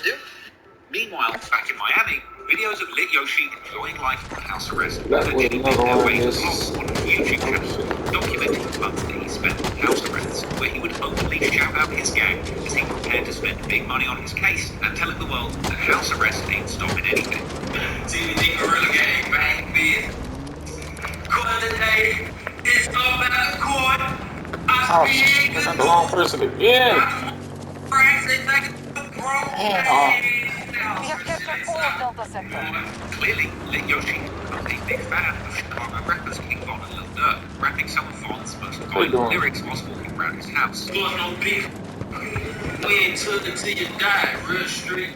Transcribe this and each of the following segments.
to do. Meanwhile, back in Miami, videos of Lit Yoshi enjoying life on house arrest allegedly made their way to vlogs on his YouTube channel, documenting the months that he spent on house arrest, where he would openly shout out his gang as he prepared to spend big money on his case and telling the world that house arrest ain't stopping anything. TBG Gorilla Gang, bang, bitch. Court today, it's all about court. Oh, shit, I got the wrong person again. We have captured all Delta Sector. Clearly, Lit Yoshi becomes a big fan of Chicago rappers King Von and Lil Durk, rapping some of Von's most violent lyrics whilst walking around his house. No beef. We ain't took it till you die, real street.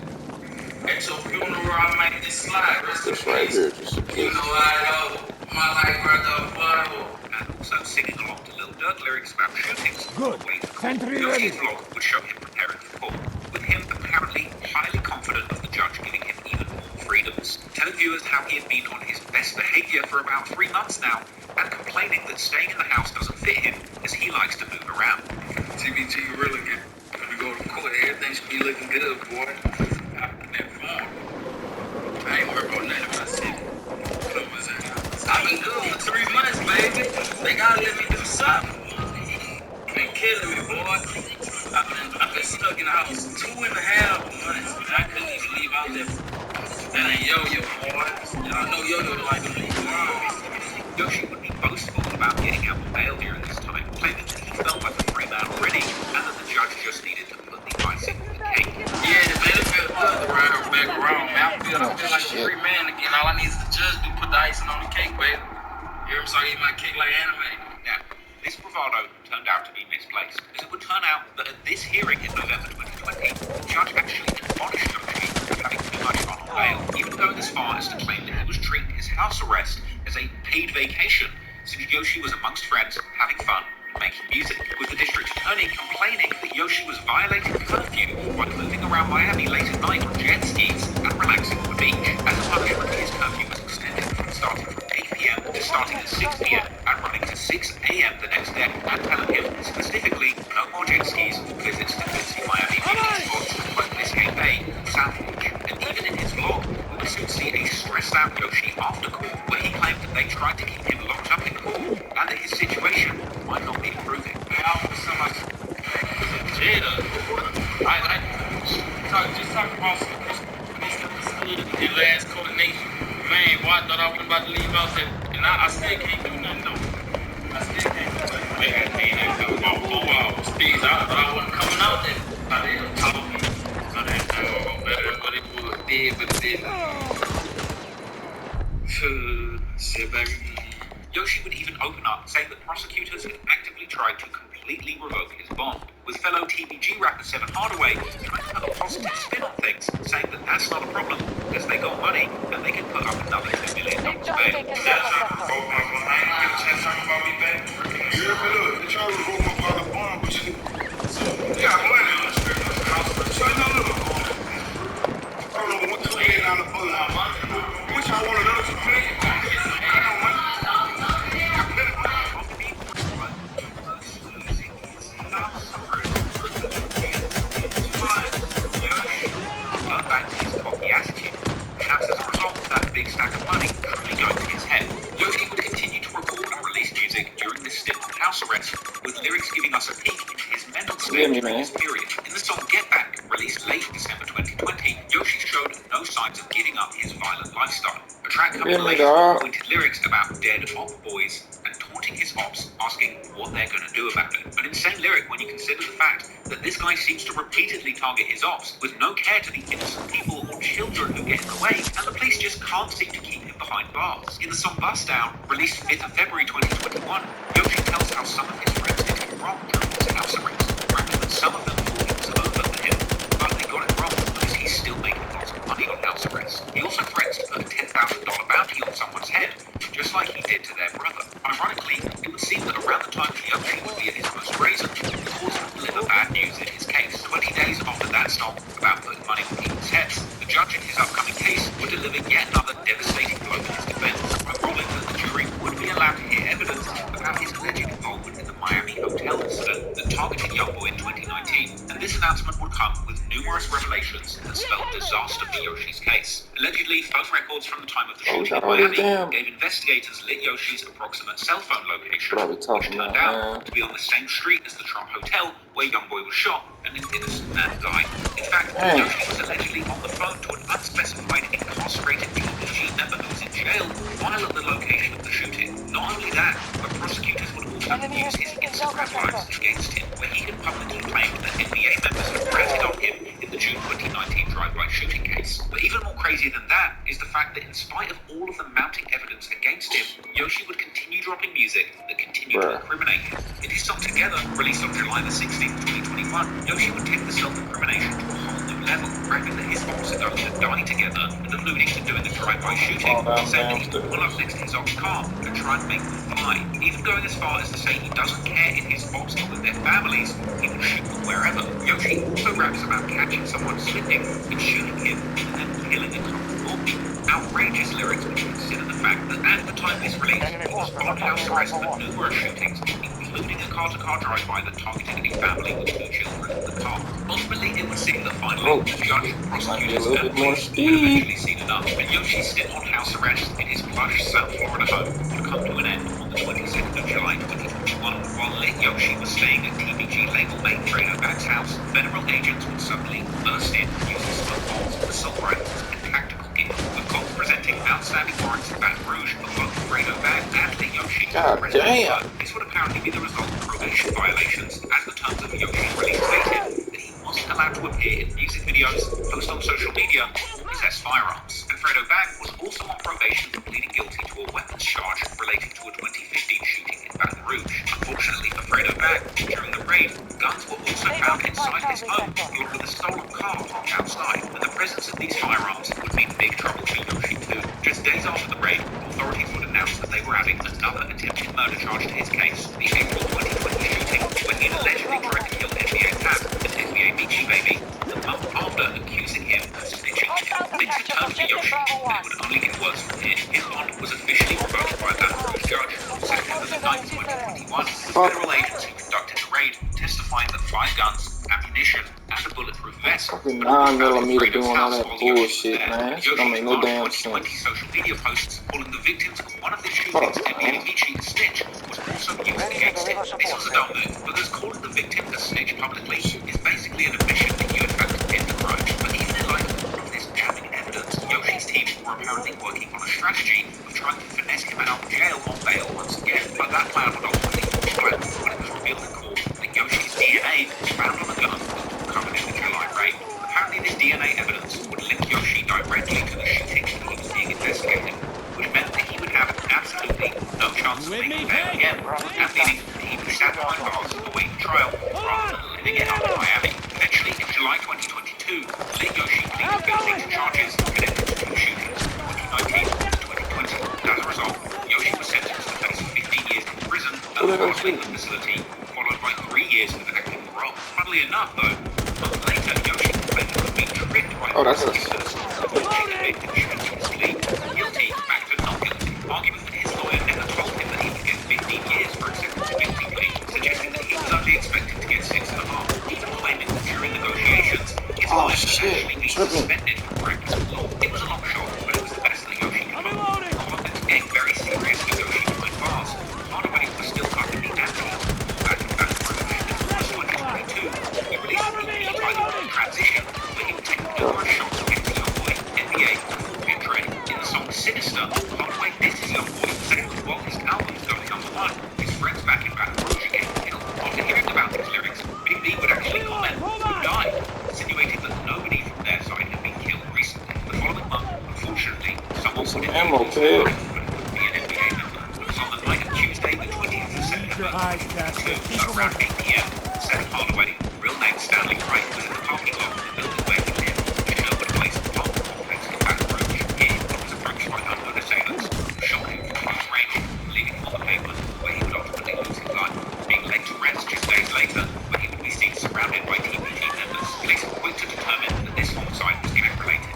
At your funeral, I make this slide. Rest in peace. Right here, just in case. You know I know my life brother follow. And also singing along to Lil Durk lyrics about shootings. Good. Yoshi's vlog would show him preparing for court, with him apparently highly confident of the judge giving him even more freedoms, telling viewers how he had been on his best behavior for about 3 months now, and complaining that staying in the house doesn't fit him as he likes to move around. TBG Gorilla Gang. When we go to court, everything should be looking good, boy. That form. I ain't worried about nothing about city. I've been good for 3 months, baby. They gotta let me do something. Been killing me, boy. I've been stuck in the house 2.5 months. I couldn't even leave out there. That ain't Yo-Yo, boy. Y'all know Yo-Yo like to leave around. Yoshi would be boastful about getting out on bail during this time, claiming that he felt like a free man already, and that the judge just needed to put the icing on the cake. Yeah, man, it feels good to ride back around, man. I feel like a free man again. All I need is the judge to put the icing on the cake, baby. You hear me? So I eat my cake like anime. Now, this bravado turned out to be misplaced, as it would turn out that at this hearing in November 2020, the judge actually admonished Yoshi for having too much fun on bail, even going as far as to claim that he was treating his house arrest as a paid vacation, since Yoshi was amongst friends, having fun, and making music, with the district attorney complaining that Yoshi was violating curfew by moving around Miami late at night on jet skis and relaxing on the beach. As a punishment, his curfew was extended from starting from 8 p.m. to starting at 6 p.m. and running to 6 a.m. the next day, and telling him specifically no more jet skis, visits to fancy Miami beach spots like Biscayne Bay, South Beach, and even in his vlog, we would soon see a stressed out Yoshi after court, where he claimed that they tried to keep him locked up in court, and that his situation might not be improving. Jail. Just talk about the last coordination. Man, boy, I thought I was about to leave out there, and I still can't do nothing though. I still can't do nothing. Man, I ain't got about 4 hours. Things I thought I wasn't coming out there. I didn't talk me. So that's better than what it was. Did, but it didn't. Sit back again. Yoshi would even open up, saying that prosecutors had actively tried to completely revoke his bond, with fellow TBG rapper Seven Hardaway trying to put a positive spin on things, saying that that's not a problem, because they got money and they can put up another $2 million bail. Big stack of money currently going to his head. Yoshi would continue to record and release music during this stint of house arrest, with lyrics giving us a peek into his mental state during this period. In the song Get Back, released late December 2020, Yoshi showed no signs of giving up his violent lifestyle. A track compilation pointed lyrics about dead op boys and taunting his ops, asking what they're going to do about it. An insane lyric when you consider the fact that this guy seems to repeatedly target his ops with no care to the innocent people or children who get in the way, and the police just can't seem to keep him behind bars. In the song Bust Down, released 5th of February 2021, Yoshi tells how some of his friends did him wrong during his house arrest, rapping that some of them thought it was over for him, but they got it wrong because he's still making lots of money on house arrest. He also threatens to put a $10,000 bounty on someone's head, just like he did to their brother. Ironically, it would seem that around the time Yoshi would be at his most brazen, the courts would deliver bad news in his case. 20 days after that song about putting money on people's heads, the judge in his upcoming case would deliver yet another devastating blow to his defense, ruling that the jury would be allowed to hear evidence about his alleged involvement in the Miami hotel incident that targeted Youngboy in 2019. And this announcement would come with numerous revelations that spelled disaster for Yoshi's case. Allegedly, phone records from the time of the Oh, we shooting in got all these Miami damn. gave investigators lit Yoshi's approximate cell phone location, What are we which talking turned about, out man? to be on the same street as the Trump Hotel where Youngboy was shot and an innocent man died. In fact, Hey. Yoshi was allegedly on the phone to an unspecified incarcerated PPG member who was in jail while at the location of the shooting. Not only that, but prosecutors would also use his Instagram lives against him, where he had publicly claimed that NBA members had ratted on him in the June 2019 drive-by shooting case. But even more crazy than that is the fact that in spite of all of the mounting evidence against him, Yoshi would continue dropping music that continued to incriminate him. In his song Together, released on July the 16th, 2021, Yoshi would take the self-incrimination to a whole new level, rapping that his boxer guns had died together and alluding to doing the drive-by shooting, saying that he would pull up next to his old car and try and make them fly, even going as far as to say he doesn't care if his boxers with their families, he will shoot them wherever. Yoshi also raps about catching someone slipping and shooting him and then killing a couple more people. Outrageous lyrics when you consider the fact that at the time this released, he was on house arrest for numerous shootings, including a car-to-car drive-by that targeted a family with 2 children in the car. Ultimately, it would seem that finally the judge, prosecutors, and police had eventually seen enough, and Yoshi's stint on house arrest in his plush South Florida home would come to an end on the 22nd of July 2021. While Lit Yoshi was staying at TBG label mate Fredo Bag's house, federal agents would suddenly burst in using smoke bombs, assault rifles, and tactical gear, with cops presenting outstanding warrants in Baton Rouge for both Fredo Bag and Lit Yoshi. God damn. This would apparently be the result of probation violations, as the terms of Yoshi's release stated that he wasn't allowed to appear in music videos, post on social media, or possess firearms. And Fredo Bag was also on probation for pleading guilty to a weapons charge relating to a 2015 shooting in Baton Rouge. Unfortunately for Fredo Bag, during the raid, guns were also found inside his home, along with a stolen car parked outside, and the presence of these firearms would mean big trouble for Yoshi too. Just days after the raid, authorities would announce that they were adding another attempted murder charge to his case, the April 2020 shooting, when he allegedly tried to kill NBA Tab and NBA Michi Baby, the month after accusing him of snitching on him. Things had turned for Yoshi, and it would only get worse from here. His bond was officially revoked by a Baton Rouge judge on September the 9th, 2021, with federal agents who conducted the raid testifying that 5 guns, ammunition, and a bulletproof vest Fucking 9mm doing all that bullshit, man. That don't make no damn sense. Social media posts calling the victims of one of the shootings NBA Michi a snitch was also used against him. This was a dumb move, because calling the victim a snitch publicly is basically an admission that you in fact did the crime. But even in light of all of this damning evidence, Yoshi's team were apparently working on a strategy of trying to finesse him out of jail on bail once again. But that plan would ultimately fall flat when it was revealed in court that Yoshi's DNA was found on a gun covered in the July raid. Apparently this DNA evidence would link Yoshi directly to the shooting that he was being investigated, which meant that he would have absolutely no chance of making bail again, and meaning that he would sat behind bars awaiting trial rather than living it up in Miami. Eventually, in July 2022, Lit Yoshi pleaded guilty to charges connected to 2 shootings, 2019 and 2020. As a result, Yoshi was sentenced to face 15 years in prison at the treatment facility, followed by 3 years of acting parole. Funnily enough, though, a month later, Yoshi claimed he was being tricked by prosecutors, which convicted him shooting his plea guilty back to not guilty, arguing that his lawyer never told him that he would get 15 years for accepting a guilty plea, suggesting that he was only expected to get 6.5, even claiming that during negotiations, his lawyer had actually been suspended from practice of law. It was a long shot, but it was the best that Yoshi could hope. One that's getting very serious with Yoshi behind bars. Hardaway was still covering the anti-hell back in Baton Rouge in August 2022. He released an EP titled Transition, where he would take numerous shots against Youngboy, NBA, and Full Petray. In the song Sinister, Hardaway disses Youngboy, saying that while his album's going #1, his friends back in Baton Rouge are getting killed. After hearing about these lyrics, Big B would actually comment who died, insinuating that nobody from their side had been killed recently. The following month, unfortunately, someone put in ammo, kid. but it would be an NBA member. It was on the night of Tuesday, the 20th of September, around 8 p.m. Seth Hardaway, real name Stanley Wright, was in the parking lot of the building where he lived, in Sherwood Place apartment complex in Baton Rouge. Here, he was approached by unknown assailants who shot him from close range, leaving him on the pavement, where he would ultimately lose his life. Being laid to rest just days later, where he would be seen surrounded by TBG members. Police were quick to determine that this homicide was gang-related,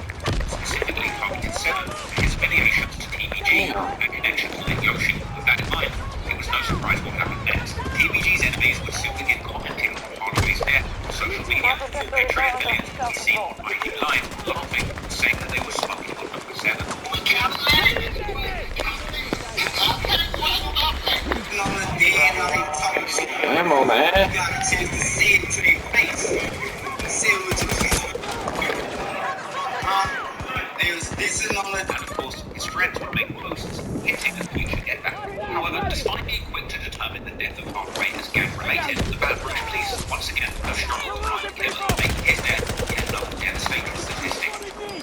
specifically targeted 7 for his affiliations to TBG and connection to Lit Yoshi. With that in mind, it was no surprise what happened next. TBG's enemies would soon begin commenting on caught by him lying, laughing, saying that they were smoking on number 7. Ammo, man. And of course, his friends would make posts hinting at future get back. However, despite being quick to determine the death of Hartway as gang-related, the Baton Rouge police once again have struggled to find the killer, making his death yet another devastating statistic.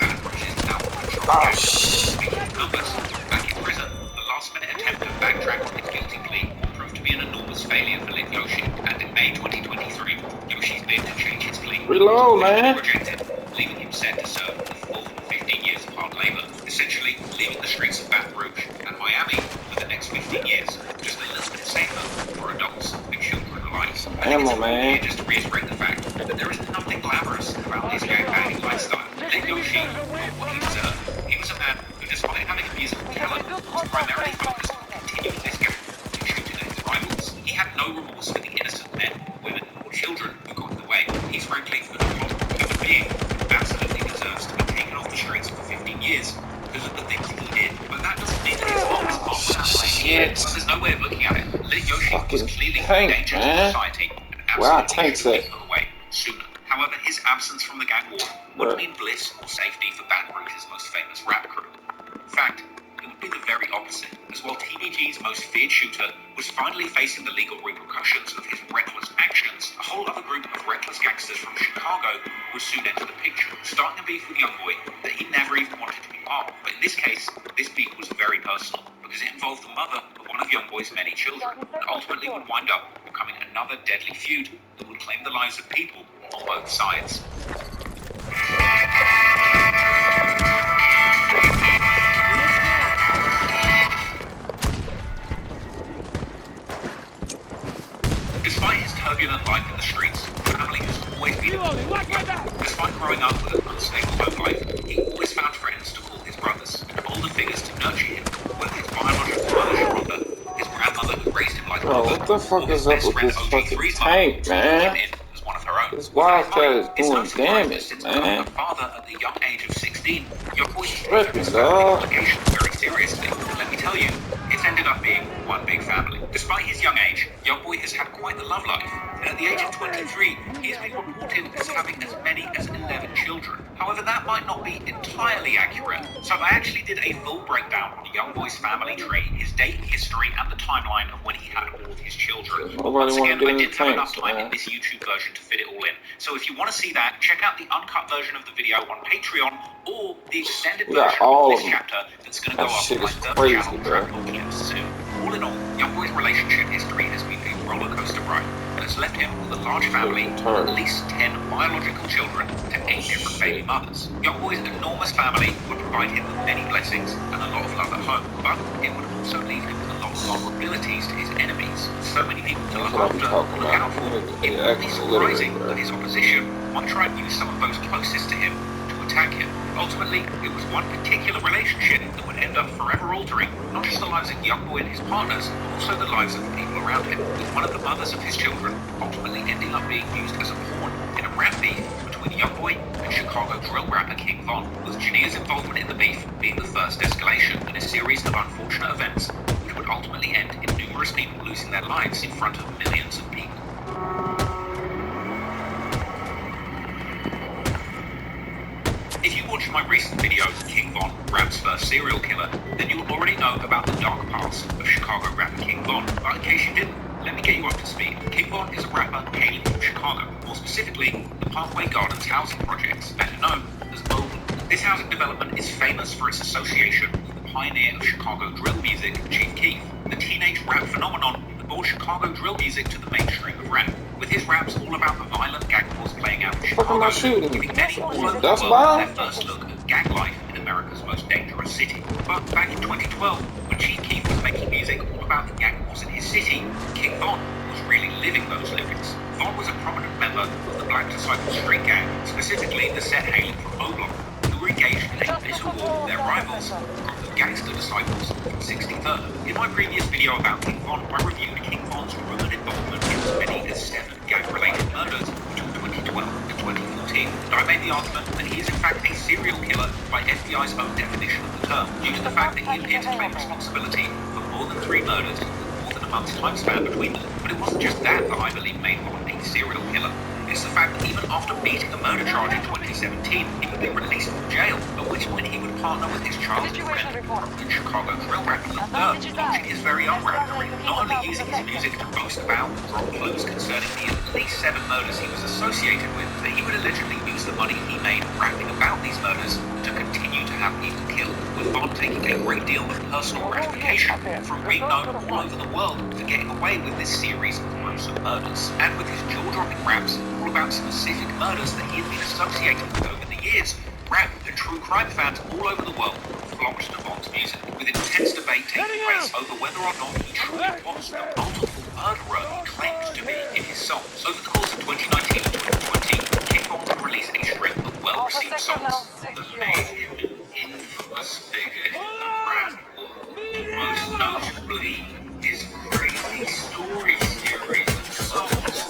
Baton Rouge is now on control. Speaking of numbers, back in prison, the last-minute attempt to backtrack on his guilty plea proved to be an enormous failure for Lin Yoshi, and in May 2023, Yoshi's bid to change his plea Reload, man. rejected, leaving him set to serve the full 15 years of hard labor, essentially leaving the streets of Baton Rouge and Miami for the next 15 years, just a little bit safer for adults and children alike. Ammo, man. Just to reiterate the fact that there is nothing glamorous about his gangbanging lifestyle. Lin Yoshi got what he deserved. He was a man who, despite having a musical talent, was primarily focused on continuing this gang and shooting at his rivals. He had no remorse for the innocent men, women, or children who got in the way. He's frankly an impossible human being who absolutely deserves to be taken off the streets for 15 years because of the things he did. But that doesn't mean that his mom is off without playing. But there's no way of looking at it. Lin Yoshi was clearly a danger to society and absolutely should have been put away sooner. However, his absence from the gang war would mean bliss or safety for Baton Rouge's most famous rap crew. In fact, it would be the very opposite, as while TBG's most feared shooter was finally facing the legal repercussions of his reckless actions, a whole other group of reckless gangsters from Chicago would soon enter the picture, starting a beef with Youngboy that he never even wanted to be part of. But in this case, this beef was very personal, because it involved the mother of one of Youngboy's many children, and ultimately would wind up becoming another deadly feud that would claim the lives of people on both sides. Despite his turbulent life in the streets, family has always been important. Despite growing up with an unstable home life, he always found friends to call his brothers, and older figures to nurture him, whether his biological mother Sharonda, his grandmother who raised him like a mother, what the fuck is up with this fucking tank, man? This Wildcat is doing damage, man. Father at the young age of 16, Youngboy Tripping, dog. very seriously. Let me tell you, it's ended up being one big family. Despite his young age, Youngboy has had quite the love life, and at the age of 23, he has been reported as having as many as 11 children. However, that might not be entirely accurate, so I actually did a full breakdown on Youngboy's family tree, his date history, and the timeline of when he had all of his children. Once again, I didn't have enough time in this YouTube version to fit it all in, so if you want to see that, check out the uncut version of the video on Patreon, or the extended version of this chapter that's going to go up on my third channel, Travel soon. All in all, Youngboy's relationship history has been a roller coaster ride, and has left him with a large family of at least 10 biological children to 8 different baby mothers. Youngboy's enormous family would provide him with many blessings and a lot of love at home, but it would also leave him with a lot of vulnerabilities to his enemies. So many people to look after or look out for. It wouldn't be surprising that his opposition might try and use some of those closest to him to attack him. Ultimately, it was one particular relationship that would end up forever altering not just the lives of Youngboy and his partners, but also the lives of the people around him, with one of the mothers of his children ultimately ending up being used as a pawn in a rap beef between Youngboy and Chicago drill rapper King Von, with Jania's involvement in the beef being the first escalation in a series of unfortunate events which would ultimately end in numerous people losing their lives in front of millions of people. If you watched my recent video, King Von, rap's first serial killer, then you'll already know about the dark past of Chicago rapper King Von. But in case you didn't, let me get you up to speed. King Von is a rapper hailing from Chicago, more specifically, the Parkway Gardens housing projects, better known as Oval. This housing development is famous for its association with the pioneer of Chicago drill music, Chief Keef, the teenage rap phenomenon that brought Chicago drill music to the mainstream of rap, with his raps all about the violent gang wars playing out in Chicago, giving many all over the world their first look at gang life in America's most dangerous city. But back in 2012, when Chief Keef was making music all about the gang wars in his city, King Von was really living those lyrics. Von was a prominent member of the Black Disciple Street Gang, specifically the set hailing from Oblong, who were engaged in a bitter war with their rivals, the Gangster Disciples from 63rd. In my previous video about King Von, I reviewed King Von's rumored involvement in as many as 7 gang-related murders between 2012 and 2014. 2017, I made the argument that he is in fact a serial killer by FBI's own definition of the term, due to the fact that he appeared to claim responsibility for more than 3 murders with more than a month's time span between them. But it wasn't just that I believe made Bond a serial killer. It's the fact that even after beating a murder charge in 2017, he would be released from jail, at which point he would partner with his childhood friend from Chicago drill rapper Lil Durk, launching his very own rap career, not only using his music to boast about, drop clues concerning the at least 7 murders he was associated with, but he would allegedly use the money he made rapping about these murders to continue to have people killed, with Bond taking a great deal of personal gratification from being known all over the world for getting away with this series of gruesome murders. And with his jaw-dropping raps all about specific murders that he had been associated with over the years, rap and true crime fans all over the world flocked to Bond's music, with intense debate taking place over whether or not he truly was the multiple murderer he claimed to be in his songs. Over the course of 2019 and 2020, King Bond would release a string of well-received songs that made him an infamous figure in the rap world. Most notably, his Crazy Story series of songs,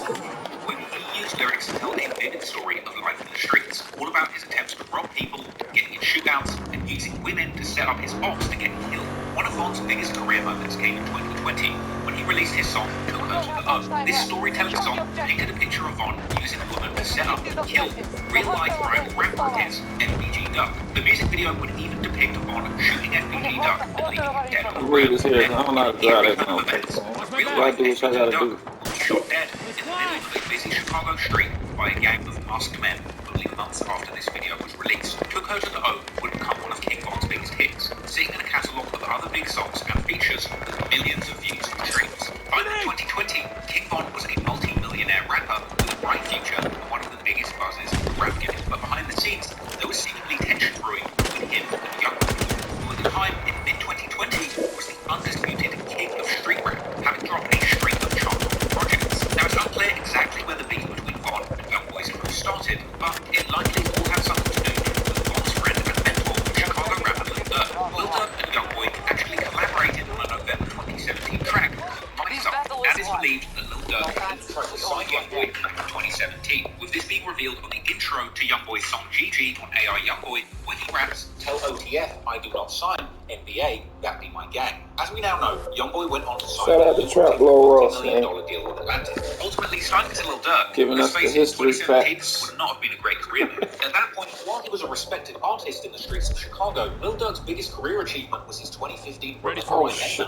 when he used lyrics to tell a vivid story of life in the streets, all about his attempts to rob people, getting in shootouts, and using women to set up his ops to get killed. One of Bond's biggest career moments came in 2020 when he released his song Took Her to the O. This storytelling song painted a picture of Bond using a woman to set up and kill real-life rival rapper of his, FBG Duck. The music video would even depict Bond shooting FBG Duck and leaving him dead on the ground. I don't know how to drive that now. Real-life FBG Duck would be shot dead in the middle of a busy Chicago street by a gang of masked men only months after this video was released. Took Her to the O would become one of King Bond's biggest hits, sitting in a catalogue of other big songs and features with millions of views and streams. By 2020, King Bond was a multi-millionaire rapper with a bright future and one of the biggest buzzes in the rap game. But behind the scenes, there was seemingly tension brewing between him and Youngboy, who at the time, in mid-2020, was the undisputed king of street rap, having dropped a string of chart projects. Now, it's unclear exactly where the beef between Bond and Youngboy's crew started, but it likely all had something to do with Bond's friend and mentor, Chicago rapper Lil Durk. Lil Durk and Youngboy actually collaborated on a November 2017 track called Money Song, and it's believed that Lil Durk had tried to sign Youngboy back in 2017, with this being revealed on the intro to Youngboy's song GG on AI Youngboy, when he raps, "Tell OTF I do not sign, NBA, that be my gang." As we now know, Youngboy went on to sign a $40 million deal with Atlantis, ultimately signing to Lil Durk. Giving us the history facts. Would not have been a great career move. At that point, while he was a respected artist in the streets of Chicago, Lil Durk's biggest career achievement was his 2015 Oh shit.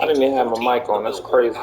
I didn't even have my mic on, that's crazy.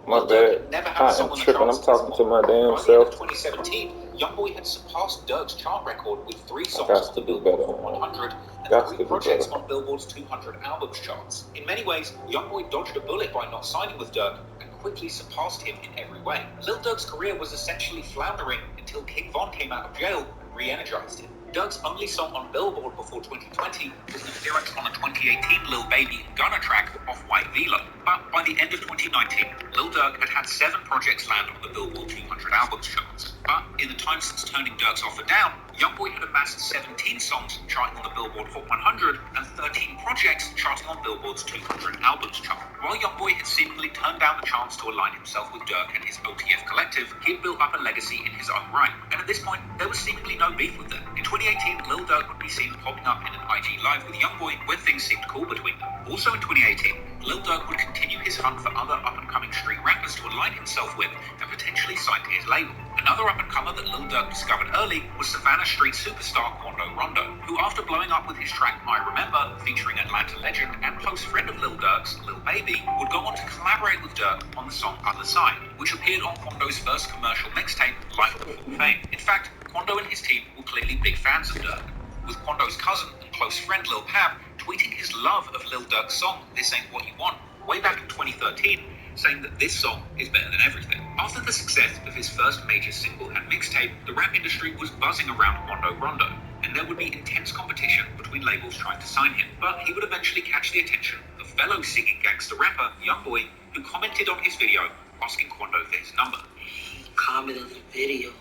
My bad. I am tripping, I'm talking to my damn self. 2017, Youngboy had surpassed Durk's chart record with 3 songs Got to on do Billboard better. 100 and Got to 3 do projects better. on Billboard's 200 albums charts. In many ways, Youngboy dodged a bullet by not signing with Durk and quickly surpassed him in every way. Lil Durk's career was essentially floundering until King Von came out of jail and re-energized him. Durk's only song on Billboard before 2020 was an appearance on a 2018 Lil Baby and Gunna track off White Velo. But by the end of 2019, Lil Durk had 7 projects land on the Billboard 200 albums charts. But in the time since turning Durk's offer down, Youngboy had amassed 17 songs charting on the Billboard Hot 100 and 13 projects charting on Billboard's 200 albums chart. While Youngboy had seemingly turned down the chance to align himself with Durk and his OTF collective, he had built up a legacy in his own right. And at this point, there was seemingly no beef with them. In 2018, Lil Durk would be seen popping up in an IG Live with Youngboy when things seemed cool between them. Also in 2018, Lil Durk would continue his hunt for other up-and-coming street rappers to align himself with and potentially sign to his label. Another up-and-comer that Lil Durk discovered early was Savannah Street superstar Quando Rondo, who after blowing up with his track I Remember, featuring Atlanta legend and close friend of Lil Durk's, Lil Baby, would go on to collaborate with Durk on the song Other Side, which appeared on Quando's first commercial mixtape, Life Before Fame. In fact, Quando and his team were clearly big fans of Durk, with Quando's cousin and close friend Lil Pab tweeting his love of Lil Durk's song This Ain't What You Want way back in 2013, saying that this song is better than everything. After the success of his first major single and mixtape, the rap industry was buzzing around Quando Rondo, and there would be intense competition between labels trying to sign him. But he would eventually catch the attention of fellow singing gangster rapper Youngboy, who commented on his video asking Quando for his number. He commented on the video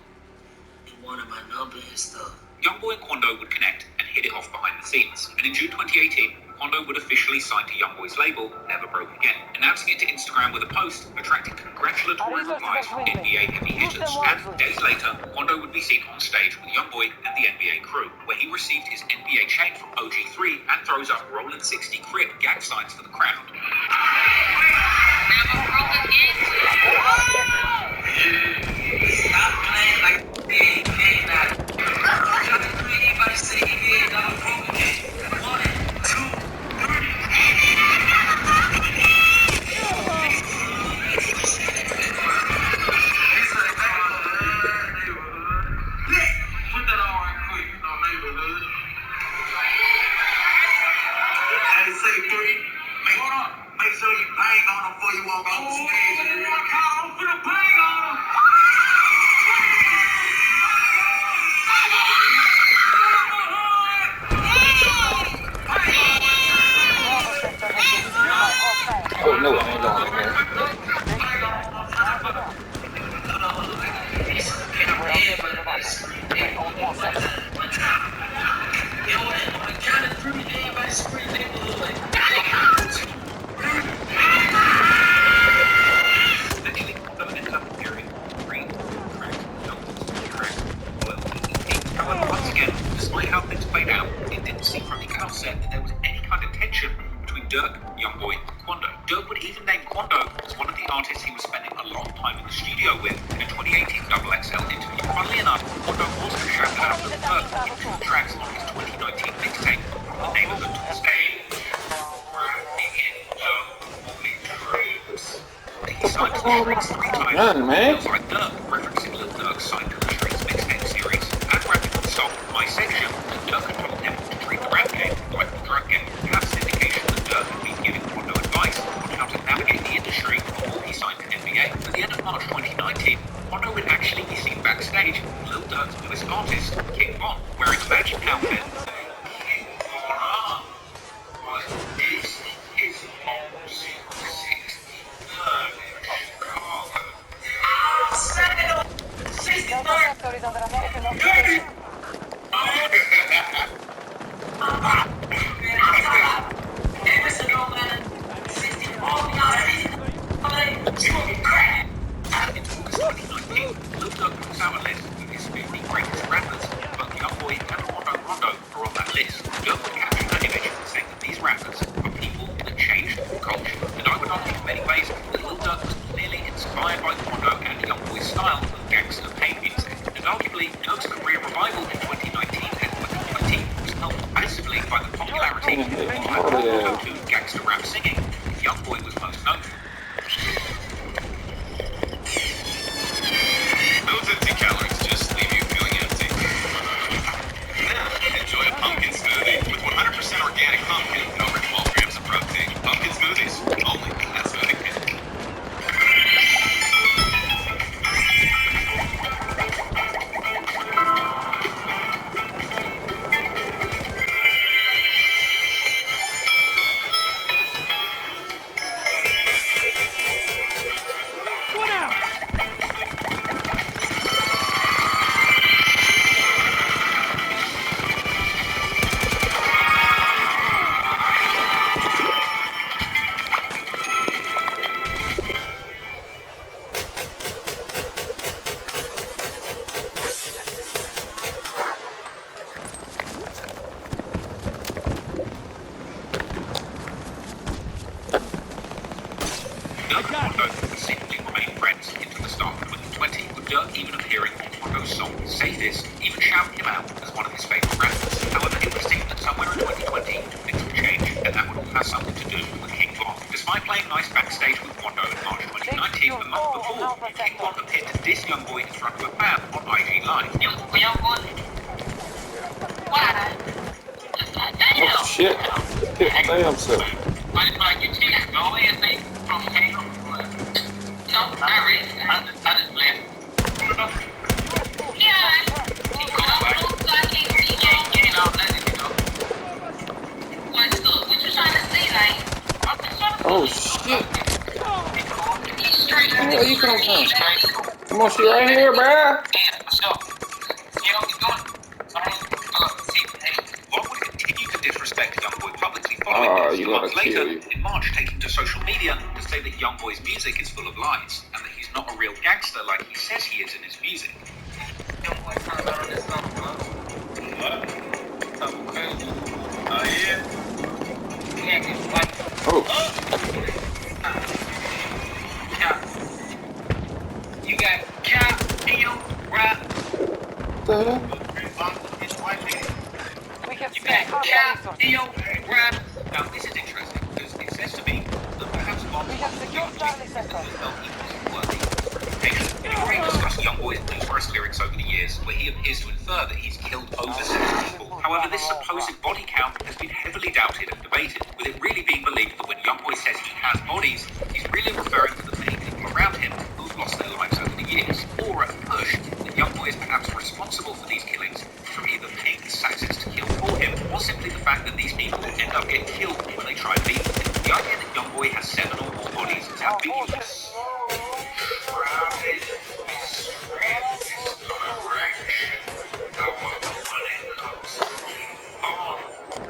and wanted my number and stuff. Youngboy and Quando would connect and hit it off behind the scenes, and in June 2018, Quando would officially sign to Youngboy's label, Never Broke Again, announcing it to Instagram with a post, attracting congratulatory replies from NBA heavy hitters. And days later, Quando would be seen on stage with Youngboy and the NBA crew, where he received his NBA chain from OG3 and throws up Rollin' 60 Crip gang signs for the crowd. Never broke again. Stop playing like they ain't playing that. Everybody say NBA never broke again. 1, 2, 3. Put that on right quick, you know, neighborhood. I say 3. Make sure you bang on them before you walk off the stage. I'm finna bang on them. Oh no, I ain't going in there. However, once again, despite how things played out, it didn't seem from the outset that there was any kind of tension between Dirk, Youngboy, and Quando. Dirk would even name Quando as one of the artists he was spending a lot of time in the studio with in a 2018 XXL interview. Funnily enough, Quando also shouted out that Dirk in 2 tracks on his 2019 mixtape, the name of it to this day. He signed to the Streets 3 times. Feels like Dirk, referencing Lil Durk's signed to the Streets mixtape series, and rapping on the song My Section, that Dirk had told him to treat the rap game like the drug game. That's an indication that Dirk had been giving Quando advice on how to navigate the industry before he signed to NBA. At the end of March 2019, Quando would actually be seen backstage with Lil Durk's newest artist, King Von, wearing a magic outfit. Sectors under American occupation. In August 2019, Lil Durk puts out a list of his 50 greatest rappers. Both Youngboy and Rondo are on that list. Dirk would caption that image, saying that these rappers are people that changed culture. And I would argue in many ways that Lil Durk was clearly inspired by Quando and Youngboy's style of gangster pain music. And arguably, Dirk's career revival in 2019 and 2020 was helped massively by the popularity of auto-tune gangster rap singing that Youngboy was most known for. Those empty calories just leave you feeling empty. Now, enjoy a pumpkin smoothie with 100% organic pumpkin and over 12 grams of protein. Pumpkin smoothies, only at Smoothie King. Dirk and Quando would seemingly remain friends into the start of 2020, with Dirk even appearing on Quando's song Say This, even shouting him out as one of his favourite rappers. However, it would seem that somewhere in 2020 things would change, and that would all have something to do with King Von. Despite playing nice backstage with Quando in March 2019, the month before, King Von appeared to diss Youngboy in front of a fan on IG Live. Youngboy? Why? Oh shit. Hit my damn self. You can't go away and say, from King Von. No, I just left. Yeah. What you trying to say, like? Oh shit. Where you come from? Come on, she right here, bruh. Von would continue to disrespect Youngboy publicly following just a month later, in March, taking to social media to say that Youngboy's music is full of lies and that he's not a real gangster like he says he is in his music. Youngboy turns out on this song, bro. What? Something crazy. Oh, yeah? Yeah, he's like, Cap. You got Cap in your rap. We have You got Cap in your rap. Now, this is interesting because it says to me that perhaps Bond's We have secured Charlie Sector. We've already discussed Youngboy's numerous lyrics over the years, where he appears to infer that he's killed over 7 people. However, this supposed body count has been heavily doubted and debated, with it really being believed that when Youngboy says he has bodies, he's really referring to the many people around him who've lost their lives over the years. Or at a push, that Youngboy is perhaps responsible for these killings through either paying assassins to kill for him, or simply the fact that these people end up getting killed when they try and beat him. The idea that Youngboy has 7 or more bodies is ambiguous.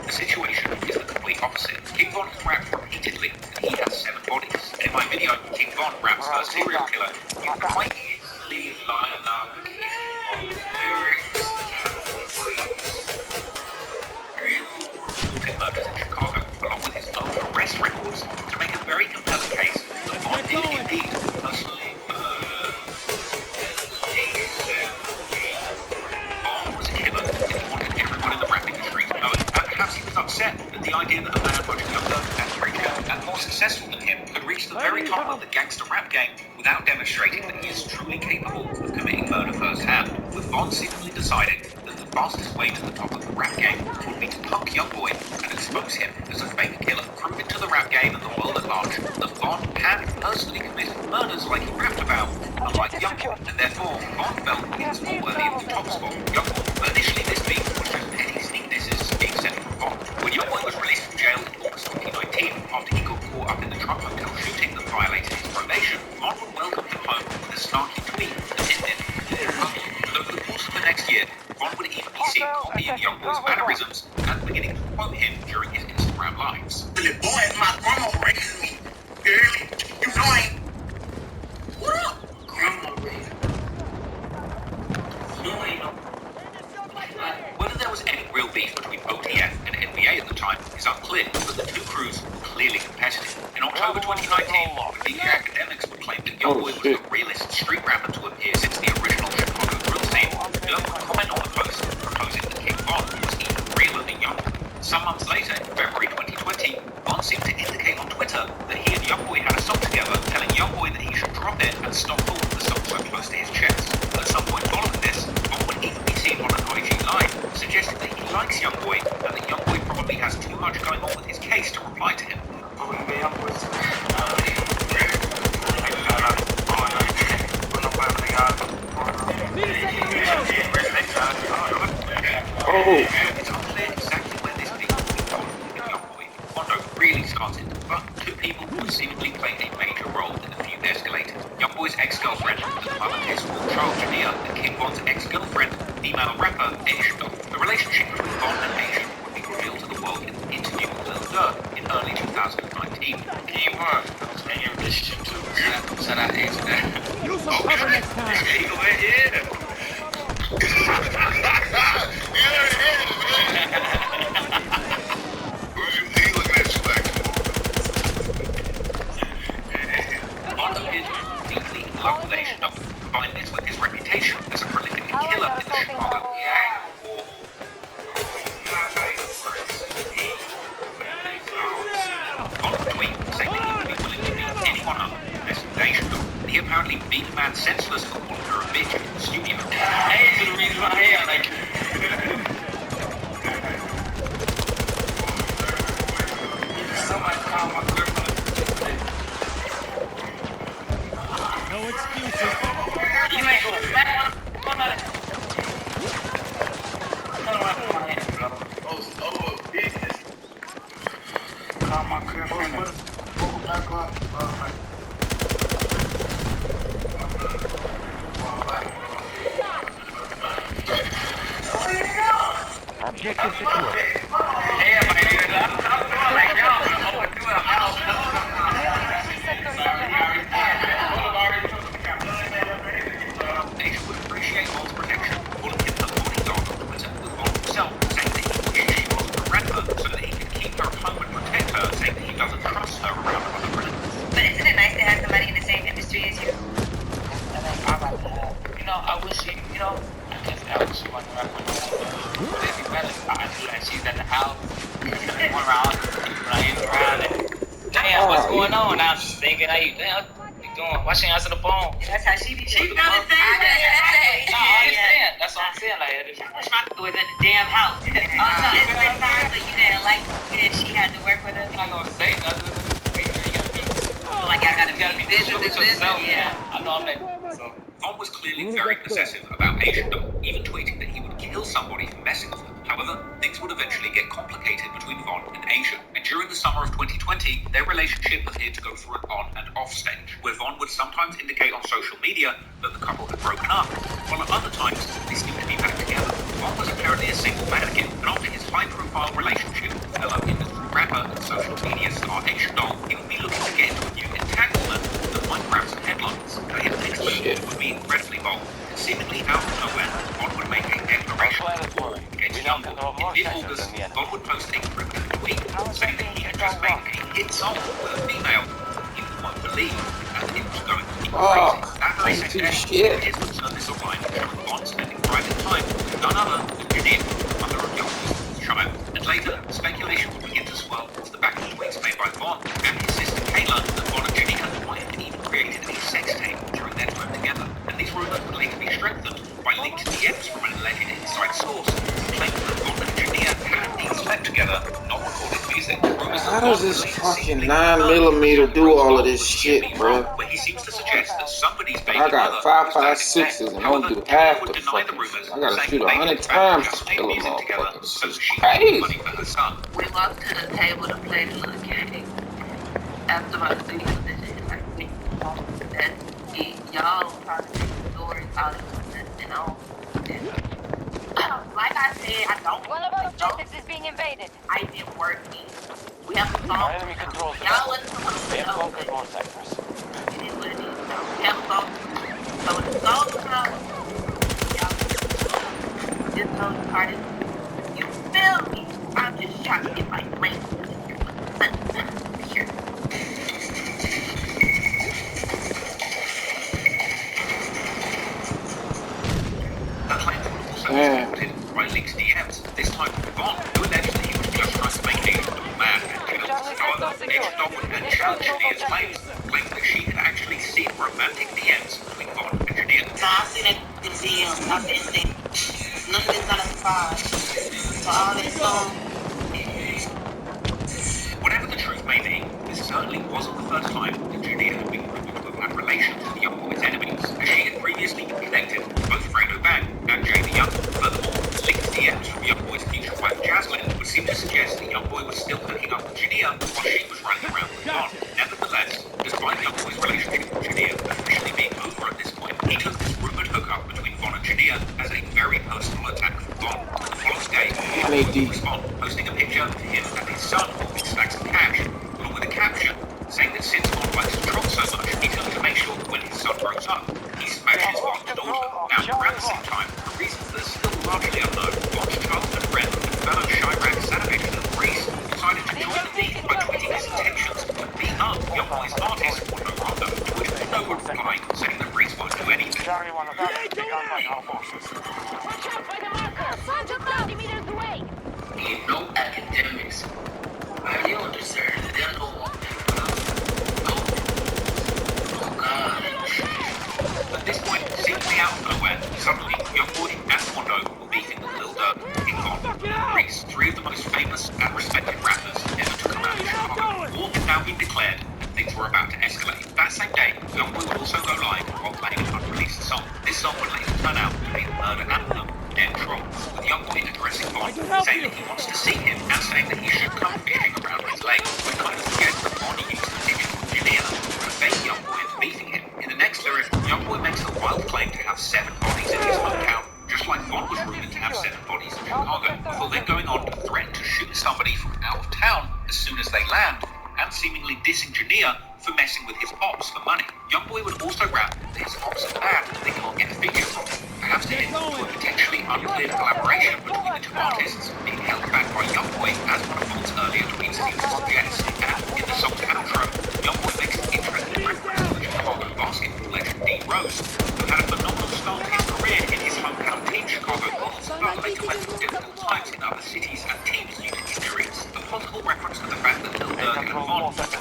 The situation is the complete opposite. King Von has rapped repeatedly that he has 7 bodies. In my video, King Von raps for a serial killer. You quite easily line up King Von's lyrics. Murders in Chicago, along with his own arrest records, to make a very compelling case that Von did indeed personally murder. Von was a killer and he wanted everyone in the rap industry to know it. And perhaps he was upset that the idea that a man much younger and richer and more successful than him could reach the very top of the gangster rap game without demonstrating that he is truly capable of committing murder firsthand, with Von seemingly deciding that the fastest way to the top of the rap game would be to punk Youngboy and expose him as a fake killer, proving to the rap game and the world at large that Von had personally committed murders like he rapped about, unlike Youngboy, and therefore Von felt he was more worthy of the top spot than Youngboy. But initially this beef was just petty sneak disses being sent from Von. When Youngboy was released from jail in August 2019, after he got caught up in the Trump hotel shooting that violated his probation, Von would welcome him home with a snarky tweet that ended. And over the course of the next year, Von would even be seen copying Youngboy's mannerisms and beginning to quote him during his Instagram lives. Boy, my grandma raised me. Girl, you know I ain't. What up? Grandma raised me. You ain't no. Whether there was any real beef between OTF and NBA at the time is unclear, but the two crews were clearly competitive. In October 2019, when DJ academics would claim that Youngboy was the realest street rapper to appear since the original Chicago drill scene, Dirk would comment on the post, proposing that King Von was even realer than Youngboy. Some months later, in February 2020, Von seemed to indicate on Twitter that he and Youngboy had a song together, telling Youngboy that he should drop it and stop holding the song so close to his chest. At some point following this, Von would even be seen on an IG Live, suggesting that he likes Youngboy and that Youngboy probably has too much going on with his case to reply to him. It's unclear exactly when this beef between Von and Youngboy really started, but two people who seemingly played a major role in the feud escalated. Youngboy's ex-girlfriend, the mother of his child Jania, and King Von's ex-girlfriend, female rapper Asia. The relationship between Von and Asia would be revealed to the world in an interview with Lil Durk in early 2019. King Von, and your relationship too. Shout out Asia. Use some cover next time. Von appeared deeply in love with Asia. Combine this with his reputation as a prolific killer in the Chicago gang war. Von would tweet saying that he would be willing to beat anyone up less than Asia. And he apparently beat a man senseless for calling her a bitch in the studio. Hey, the reason why I like. Somebody call my girlfriend. No excuses. You ain't going back. Call my girlfriend. Objective secure. Yeah, my nigga. like, y'all overdo it. Asia would appreciate Von's protection, calling him a bodyguard on Twitter, with Von himself saying that he wishes she wasn't a rapper so that he could keep her at home and protect her, saying that he doesn't trust her around other predators. But isn't it nice to have somebody in the same industry as you? And then I like to have, I wish she, I guess I wish she wasn't rapping no more. It'd be better if I knew that she's at the house, going around, running around, and damn, what's going on? I'm just thinking, how you doing? Why she answer the phone? That's how she be. She doing the thing. I understand. That's what I'm saying. Like, It was in the damn house. Oh no, it's like time, but you didn't like that she had to work with us. I'm not gonna say nothing. Like I gotta be true with yourself. Yeah, I know I'm that. So. Von was clearly very possessive about Asia, even tweeting that he would kill somebody for messing with her. However, things would eventually get complicated between Von and Asia, and during the summer of 2020, their relationship appeared to go through an on and off stage, where Von would sometimes indicate on social media that the couple had broken up, while at other times they seemed to be back together. Von was apparently a single man again, and after his high-profile relationship with fellow industry rapper and social media star Asia Doll, he would be looking to get into a new entanglement that might grab some headlines. For his next move would be incredibly bold, and seemingly out of nowhere, Von would make a declaration against Young Boy. In mid-August, Von would post a criminal tweet saying that he had just made a hit song with a female. He won't believe that it was going to be crazy. That very same day, his would turn this online, showing Von spending private time with none other than Janine, mother of Young Boy's child. And later, speculation would begin to swirl as the backing tweets made by Von and his sister Kayla that Von and Janine might have even created a sex tape during their time together. And these rumors would later be strengthened by leaked DMs from an alleged inside source claiming that Von and Janine had indeed slept together, not recorded music. How does this fucking 9mm do all of this shit, bro? Where he seems to suggest that somebody's I got 5.56s and don't do half the fucking shit. I gotta shoot 100 times to kill a motherfucker. This is crazy. We walked to the table to play the little game. After I see position, I think that y'all probably take the stories out of it, and all. Like I said, I don't. One of our objectives is being invaded. I didn't work me. We have to solve. Enemy controls. Y'all wasn't supposed to know. Conquered more sectors. It is what it is. So we have to solve. So when the solve the problem, y'all just know the part is. You feel me? I'm just trying to get my brain. Sure. That claim was also supported by leaked DMs, this time from Von, who alleged that he was just trying to make Asia Doll mad and kill her. However, Asia Doll would then challenge Janine's claims, claiming that she had actually seen romantic DMs between Von and Janine. So I've seen it in DMs. I've been there. None of it's not a surprise. So all this Whatever the truth may be, this certainly wasn't the first time that Janine had been rumored to have had relations with Young Boy's enemies, as she had previously been connected with both Fredo Bang and Jamie Young. Furthermore, leaked DMs from Young Boy's future wife Jaslyn would seem to suggest that Young Boy was still hooking up with Janine while she was running around with Von. Nevertheless, despite Young Boy's relationship with Janine officially being over at this point, he took this rumored hookup between Von and Janine as a very personal attack from Von. The following day, Young Boy would respond, posting a picture of him and his son holding stacks of cash, along with a caption saying that since Von likes to drop so much, he's going to make sure that when his son grows up, he smashes Von's daughter. Now, around the same time, for reasons that are still largely unknown, Von's childhood friend and fellow Chirac Savage and Reese decided to join the league by tweeting his intentions to beat up Young Boy's artist, Wando Rondo, to which Wando would reply, saying that Reese won't do anything. Watch out by the marker! 150 meters away! You know academics. Are you understand? They're no one. Oh God. At this point, seemingly out of nowhere, suddenly Young Boy and Wando were beefing with Lil Durk, King Von, Reese, three of the most famous and respected rappers ever to come out of Chicago. War had now been declared, and things were about to escalate. That same day, Young Boy would also go live while playing an unreleased song. This song would later turn out to be the murder anthem, Dead Troll, with Young Boy addressing Von, saying that he wants to see him and saying that he should come fishing around his lake, which kind of suggests that Von used the picture of Janine to prevent Young Boy from beating him. In the next lyric, Young Boy makes the wild claim to have 7 bodies in his hometown, just like Von was rumored to have 7 bodies in Chicago, before then going on to threaten to shoot somebody from out of town as soon as they land, and seemingly dissing Jania for messing with his ops for money. Youngboy would also rap that his ops are bad and they can't get a figure from him, perhaps leading to a potentially unclear collaboration between the two artists, being held back by Youngboy as one of Vault's earlier tweets seems to suggest. And in the song's outro, Youngboy makes an interesting reference to the Chicago basketball legend D. Rose, who had a phenomenal start to his career in his hometown team Chicago Bulls, but later went through difficult times in other cities and teams due to injuries. A possible reference to the fact that Lil Durk and Von moved out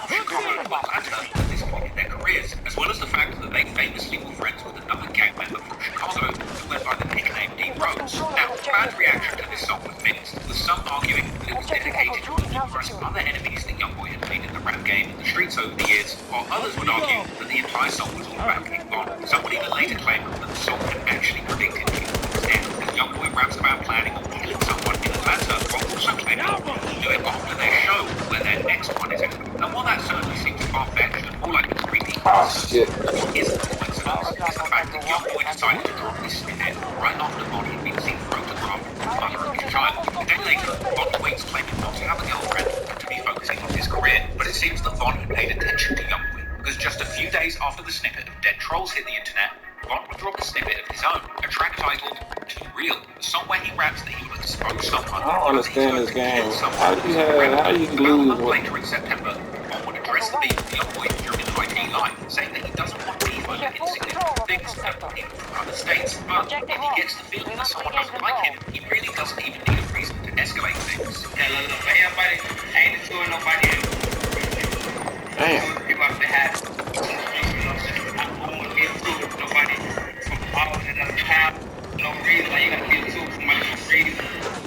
of Chicago to Atlanta at this point in their careers, as well as the fact that they famously were friends with another gang member from Chicago who went by the nickname D. Rose. Now, fans' reaction to this song was mixed, with some arguing that it was dedicated to the numerous other enemies that Youngboy had made in the rap game and the streets over the years, while others would argue that the entire song was all about King Von. Somebody that later claimed that the song had actually predicted King Von's death, as Youngboy raps about planning on killing someone in Atlanta, while also claiming that Von would do it after their show, where their next one is held. And while that certainly seems far-fetched and more like a creepy Oh shit. what isn't a coincidence is the fact that Youngboy decided to drop this snippet right after Von had been seen photographed with the mother of his child. A day later, Von tweets claiming not to have a girlfriend and to be focusing on his career, but it seems that Von had paid attention to Youngboy, because just a few days after the snippet of Dead Trolls hit the internet, Von would drop a snippet of his own, a track titled Too Real, a song where he raps that he would expose someone. I don't understand this game. How do you lose? About a month later in September, Von would address the beef with Youngboy during an IT live, saying that he doesn't want beef over insignificant things and people from other states, but if he gets the feeling that someone doesn't like him, he really doesn't even need a reason to escalate things. Everybody ain't into nobody. Damn. People have to have. I don't want to get into it with nobody from all in another town. No reason why you gotta get into it with somebody for free.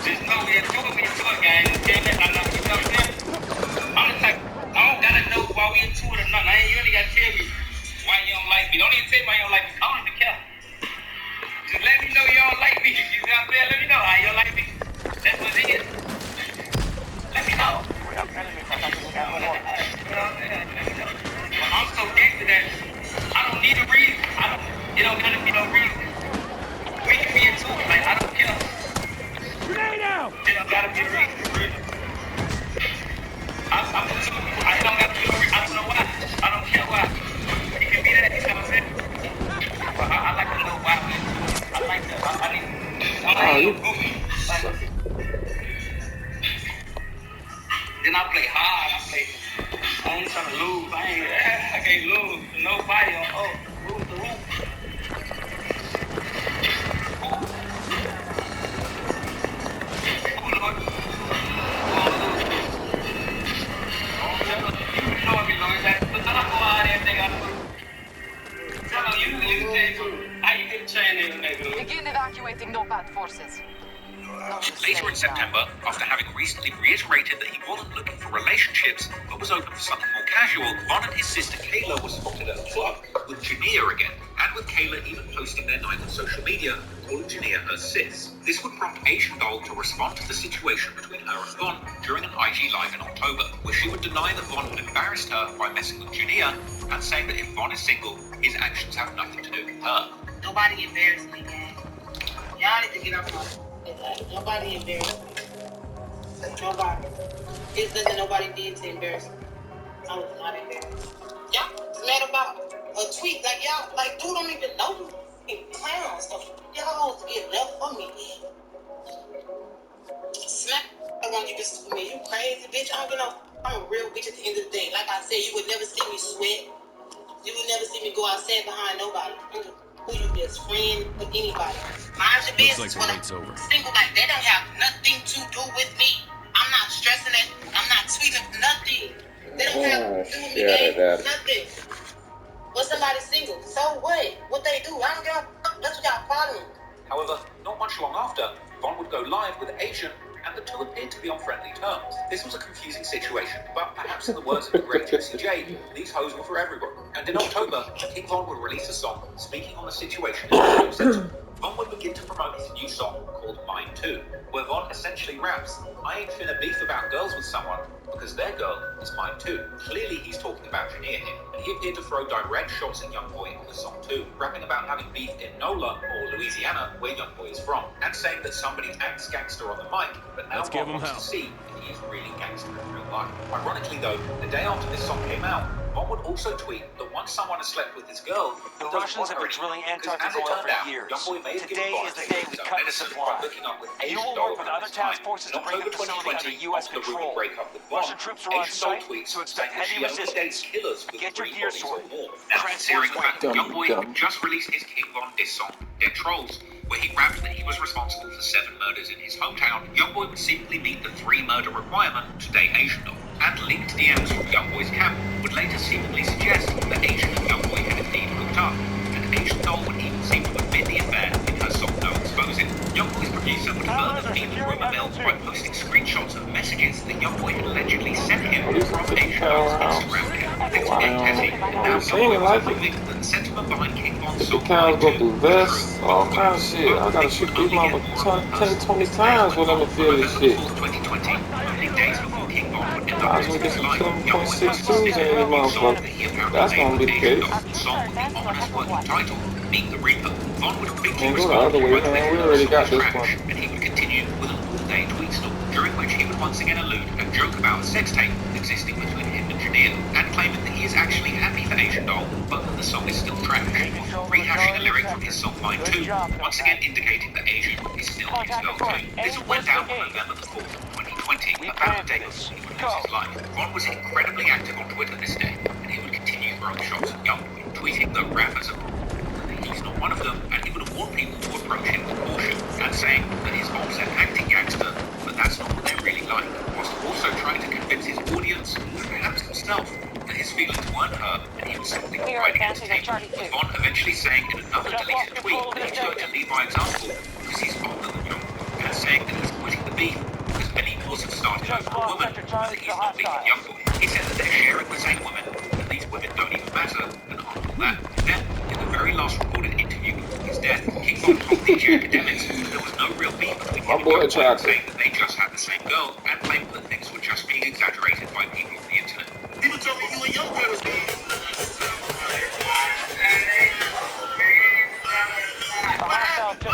Just know we into it, gang. Tell that I know, you know what I'm saying? I'm the type, I don't gotta know why we into it or nothing. You only gotta tell me why you don't like me. Don't even tell me why you don't like me. I don't even care. Just let me know you don't like me. You know what I'm saying? Let me know how you don't like me. That's what it is. Let me know. I'm so gangster that I don't need a reason. It don't gotta be no reason. We can be into it, like I don't care. Grenade out! It don't gotta be a reason, really. I'm into it. I don't gotta be a reason. I don't know why. I don't care why. It can be that, you know what I'm saying? But I like to know why. I like that. I need goofy. Then I play hard. I ain't trying to lose. I can't lose to nobody on roof to roof. Begin evacuating NOPAD forces. Later in September, after having recently reiterated that he wasn't looking for relationships, but was open for something more casual, Von and his sister Kayla were spotted at a club with Jania again, and with Kayla even posting their night on social media, calling Jania her sis. This would prompt Asian Doll to respond to the situation between her and Von during an IG Live in October, where she would deny that Von had embarrassed her by messing with Jania, and saying that if Von is single, his actions have nothing to do with her. Nobody embarrassed me, man. Y'all need to get off my... Nobody embarrassed me. Nobody. It's nothing nobody did to embarrass me. I was not embarrassed. Y'all was mad about a tweet. Like, y'all, like, dude don't even know me. Clown stuff. Y'all get left for me. Smack on you, bitch, me. You crazy, bitch. I don't get no. I'm a real bitch at the end of the day. Like I said, you would never see me sweat. You would never see me go outside behind nobody. Who you best friend with anybody. Mind your business. Looks like the wait's over. Single, like, that don't have nothing to do with me. I'm not stressing it. I'm not tweeting nothing. They don't have to do with me, nothing. But somebody's single. So what? What they do? I don't give a fuck. That's what y'all problem. However, not much long after, Von would go live with Asian, and the two appeared to be on friendly terms. This was a confusing situation, but perhaps in the words of the great Juicy J, these hoes were for everyone. And in October, King Von would release a song speaking on the situation in the center. Von would begin to promote his new song called Mine Too, where Von essentially raps, I ain't finna beef about girls with someone, because their girl is mine too. Clearly he's talking about Jania here, and he appeared to throw direct shots at Youngboy on the song too, rapping about having beef in NOLA, or Louisiana, where Youngboy is from, and saying that somebody acts gangster on the mic, but now Von wants to see if he is really gangster in real life. Ironically though, the day after this song came out, Von would also tweet that once someone has slept with his girl, the Russians have been drilling Antarctic oil for years. Today is the day we cut the supply. You will work with other task forces to bring the facility under U.S. control. Russian troops are on site, so expect heavy resistance. Get your gear sorted. Searing fact, Youngboy just released his King Von diss song, Dead Trolls, where he rapped that he was responsible for 7 murders in his hometown. Youngboy would seemingly meet the 3 murder requirement to date Asian Doll, and leaked DMs from Youngboy's camp would later seemingly suggest that Asian and Youngboy had indeed hooked up, and Asian Doll would even seem to admit the affair in her song No Exposing. Youngboy's producer would further feed the rumor mill by posting screenshots of messages that Youngboy had allegedly sent him from Asian Doll's Instagram account. Thanks to Tessie, and now Youngboy was proving that the sentiment behind King Von's song cows go through vests, all kind of shit. I gotta shoot these motherfuckers 10, 20 times for them to feel this shit. 2020, only days before King Von would end I up was gonna get some 7.62s in these motherfuckers. That's gonna be the case. Song with the ominous working title, Meet the Reaper. Von would quickly Go the other way, man. We already got this one. And he would continue with an all-day tweet storm, during which he would once again allude and joke about a sex tape existing between him and Jania, and claiming that he is actually happy for Asian Doll, but that the song is still trash, rehashing a lyric from his song Mine 2, once again indicating that Asian is still his girl too. This went down on November the 4th, 2020, about a day before he would lose his life. Von was incredibly active on Twitter this day, and he would continue throwing shots at Youngboy, tweeting that rappers are he's not one of them, and he would warn people to approach him with caution, and saying that his ops are acting gangster, but that's not what they're really like, whilst also trying to convince his audience, and perhaps himself, that his feelings weren't hurt, and he was simply providing entertainment, with Von eventually saying in another deleted tweet that he's going to lead by example, because he's older than Youngboy, and saying that he's quitting the beef, because many wars have started over a woman, and that he's not leaving Youngboy. He said that they're sharing the same women, that these women don't even matter, and after that, then, in the very last recorded interview before his death, King Von told DJ Academics that there was no real beef between him and Youngboy, saying that they just had the same girl, and claimed that things were just being exaggerated by people on the internet. People told me you and Youngboy was just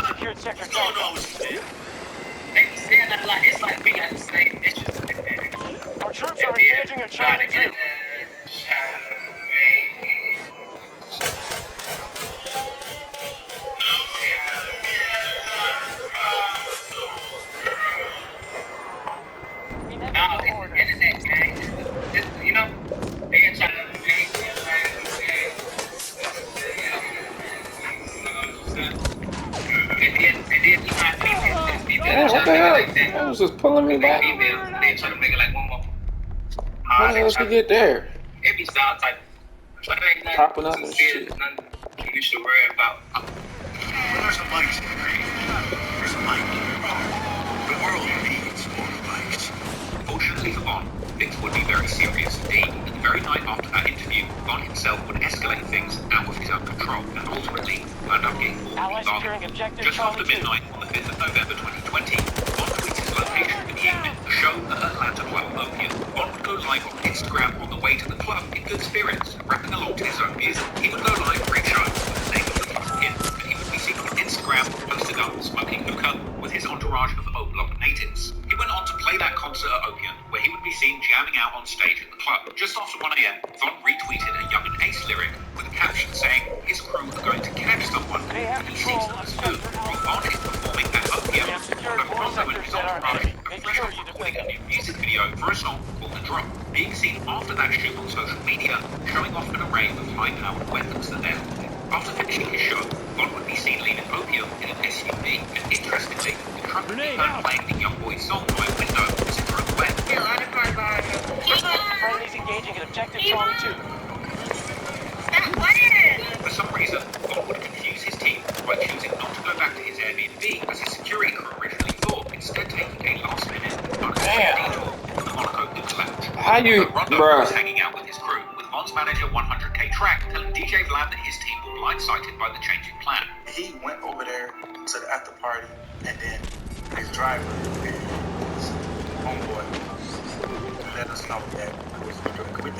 secured sector They be saying that like it's like we got the same issues. Our troops are engaging in Charlie 2. Man, what the hell? That was just pulling me back. They trying to make it like one more. How the hell did she get there? It be style type. Popping up and shit. Nothing you should worry about. There's a bike. There's a bike. The world needs more bikes. Fortunately for Von, things would be very serious indeed. And the very night after that interview, Von himself would escalate things out of his own control, and ultimately wound up getting mortally violent. Just after midnight on the 5th of November 2020, Von tweets his location for the evening, a show at Atlanta Club Opium. Von would go live on Instagram on the way to the club in good spirits, rapping along to his own music. He would go live pre-show with the name of the club's kid, and he would be seen on Instagram posted up smoking hookah with his entourage of O-Block natives. He went on to play that concert at Opium, where he would be seen jamming out on stage in the club. Just after 1 AM, Von retweeted a Young and Ace lyric with a caption saying his crew are going to catch someone, and he sees them as food. While Von is performing at Opium, Rondo and his entourage are fresh off recording a new music video for a song called The Drop, being seen after that shoot on social media, showing off an array of high-powered weapons that they're holding. After finishing his show, Von would be seen leaving Opium in an SUV, and interestingly, the truck would be heard playing the Young Boy's song by a window as it drove away. Friendly's engaging at objective Charlie 2. For some reason, Von would confuse his team by choosing not to go back to his Airbnb as his security crew originally thought, instead taking a last-minute, unexpected detour to the Monaco Goods Lounge. How you, Rondo bruh? was hanging out with his crew, with Von's manager 100K Track telling DJ Vlad that his team were blindsided by the changing plan. He went over there to the after party, and then his driver and his homeboy let us know that we think we're going to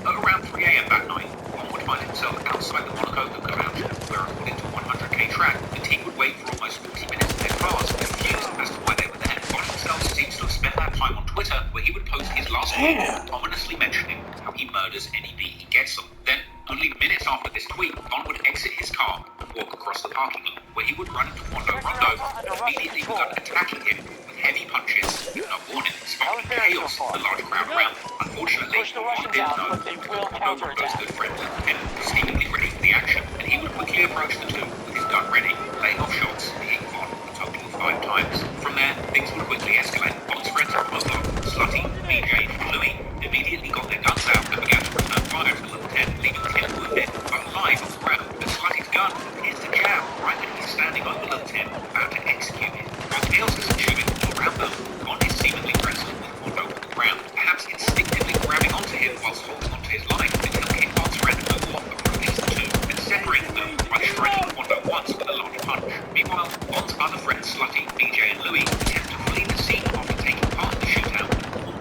At around 3 a.m. that night, Bond would find himself outside the Monaco Hooker Lounge, where according to 100K track, the team would wait for almost 40 minutes in their cars, confused as to why they were there. Bond himself seems to have spent that time on Twitter, where he would post his last tweet, ominously mentioning how he murders any beat he gets them. Then, only minutes after this tweet, Bond would exit his car and walk across the parking lot, where he would run into Rondo, and immediately begun attacking him with heavy punches, with no warning, sparking chaos in the large crowd around. Unfortunately, Bond didn't know that Rondo's good friend Lieutenant was seemingly ready for the action, and he would quickly approach the two with his gun ready, laying off shots, hitting Bond a total of 5 times. From there, things would quickly escalate. Bond's friends Mozo, Slutty, BJ, and Louis immediately got their guns out and began to return fire to the Lieutenant, leaving him wounded, but alive on the ground. But Slutty's gun appears to jam right when he's standing over the Lieutenant, about to execute him. While chaos is ensuing all around them, Bond is seemingly wrestling with Rondo on the ground, perhaps instinctively grabbing onto him whilst holding onto his line until he hit Bond's friend Mozo and released the two, and separating them by striking Rondo once with a large punch. Meanwhile, Bond's other friends Slutty, BJ, and Louis attempt to flee the scene after taking part in the shootout,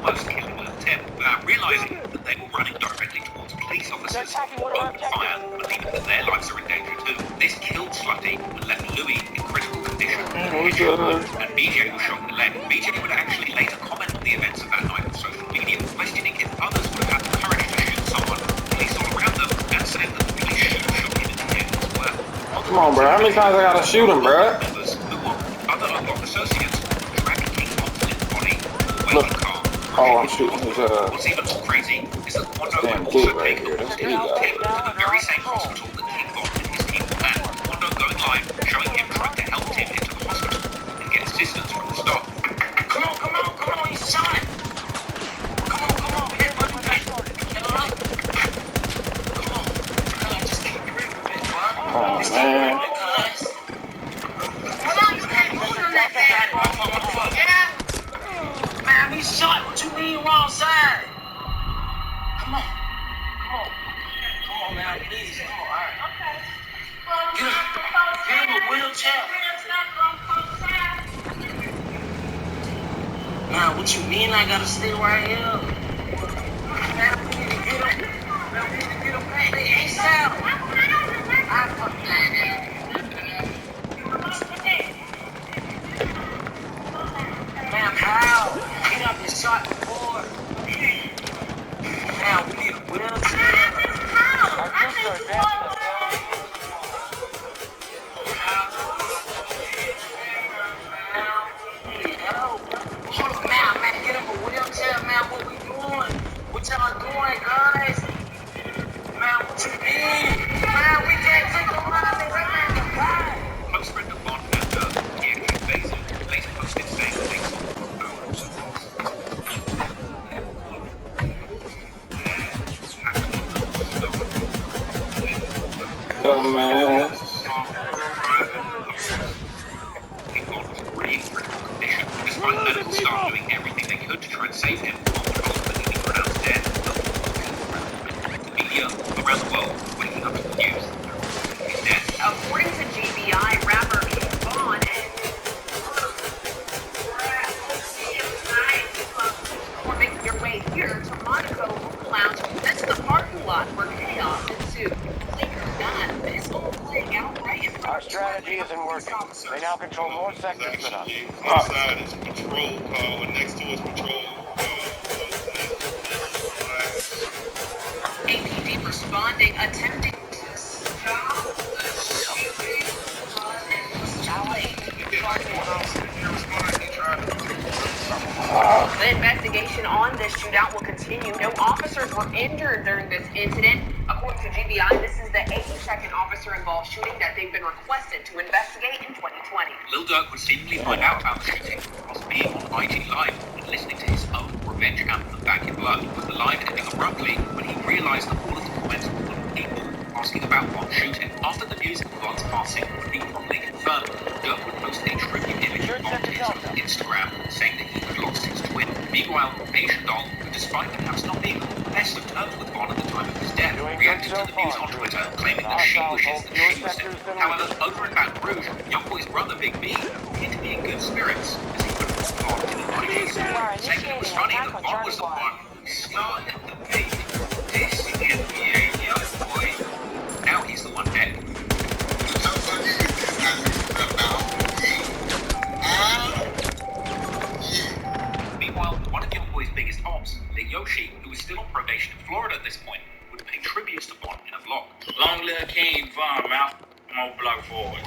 almost killing Lieutenant, without realizing that they were running directly towards police officers who opened fire, believing that their lives are in danger too. This killed Slutty and left Louis in critical condition, and BJ was shot in the leg. BJ would actually later comment on the events of that night on social media, questioning if others would have had the courage to shoot someone, police all around them, and saying that the police should have shot him in the head as well. Come on, bro. How many times I gotta shoot him, bro? Members who were other unlocked associates dragging King Bond's body away in the car. Oh, I'm shooting his, What's even more crazy is that Rondo would also take the positive team to the very same hospital that King Bond and his team were at. Rondo going live, showing him trying to help him into the hospital and get assistance from the staff. Come on, he's shot! Come on, man, what do you guys want? Get him up! Come on, just take a grip of it, bro. Oh, Just man. take a grip of it, cuz. Hold on, you can't move on that bad. Man, he's shot. What you mean, wrong side? Come on, man, please, come on, alright. Get him a wheelchair. Man, what you mean I gotta stay right here? Man, we need to get him. Hey, ASAP. Man, how? He done been shot before. Man, we need a wheelchair. Man, get him a wheelchair, man. What we doing? What y'all doing, guys? Man, what you mean? Man, we can't take him out of the Close friend of Bond and the action basin later posted saying that they saw Oh, man. King Bond was already in critical condition. Despite medical staff doing everything they could to try and save him, Bond would ultimately be pronounced dead. The media around the world waking up to the news that he's dead. According to GBI, rapper King Von and making your way here to Monaco Hooker Lounge. That's the parking lot where chaos ensued. Lakers done. This whole playing out right in front Our of strategy isn't working. They now control more sectors than us. Outside is patrol car, and next to is patrol. APD responding, attempting to stop the shooting. The investigation on this shootout will continue. No officers were injured during this incident. According to GBI, this is the 82nd officer-involved shooting that they've been requested to investigate in 2020. Lil Durk would seemingly find out about the shooting whilst being on ITLL and listening to his own revenge anthem Back in Blood, with the line ending abruptly when he realised that all of the comments were full of people asking about Bond's shooting. After the news of Bond's passing would be properly confirmed, Durk would post a tribute image of Bond to his own Instagram, saying that he had lost his twin. Meanwhile, Asian Doll, who despite perhaps not being on the best of terms with Bond at the time of his death, reacted to the news on Twitter, claiming that she wishes that she was dead. However, over in Baton Rouge, Youngboy's brother Big B appeared to be in good spirits as he would respond to the notice, saying that it was funny Von was the one who started the big this NBA young boy. Now he's the one dead. Meanwhile, one of Young Boy's biggest ops, the Yoshi, who was still on probation in Florida at this point, would pay tributes to Von in a vlog. Long live King Von, Mouth. More block forward.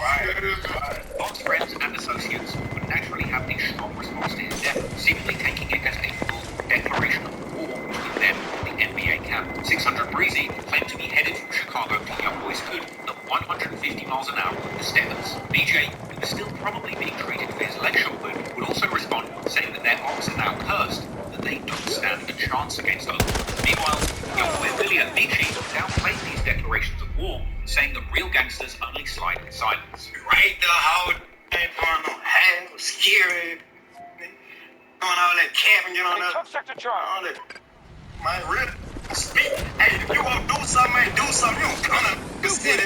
Von's friends and associates would naturally have a strong response to his death, seemingly taking it as a full declaration of war with them in the NBA camp. 600 Breezy claimed to be headed from Chicago to Young Boy's hood at 150 miles an hour with the Stebbins. BJ, who was still probably being treated for his leg shot wound, would also respond, saying that their ops are now cursed, that they don't stand a chance against us. Meanwhile, Young Boy Billy and Nietzsche downplayed these declarations of war, saying that real gangsters only slide in silence. Right the whole thing going on, hand was scary. Doing all that camping, get on They that. took Sector Charlie. All that. Man, really speak. Hey, if you want to do something, man, do something. You don't come to the city.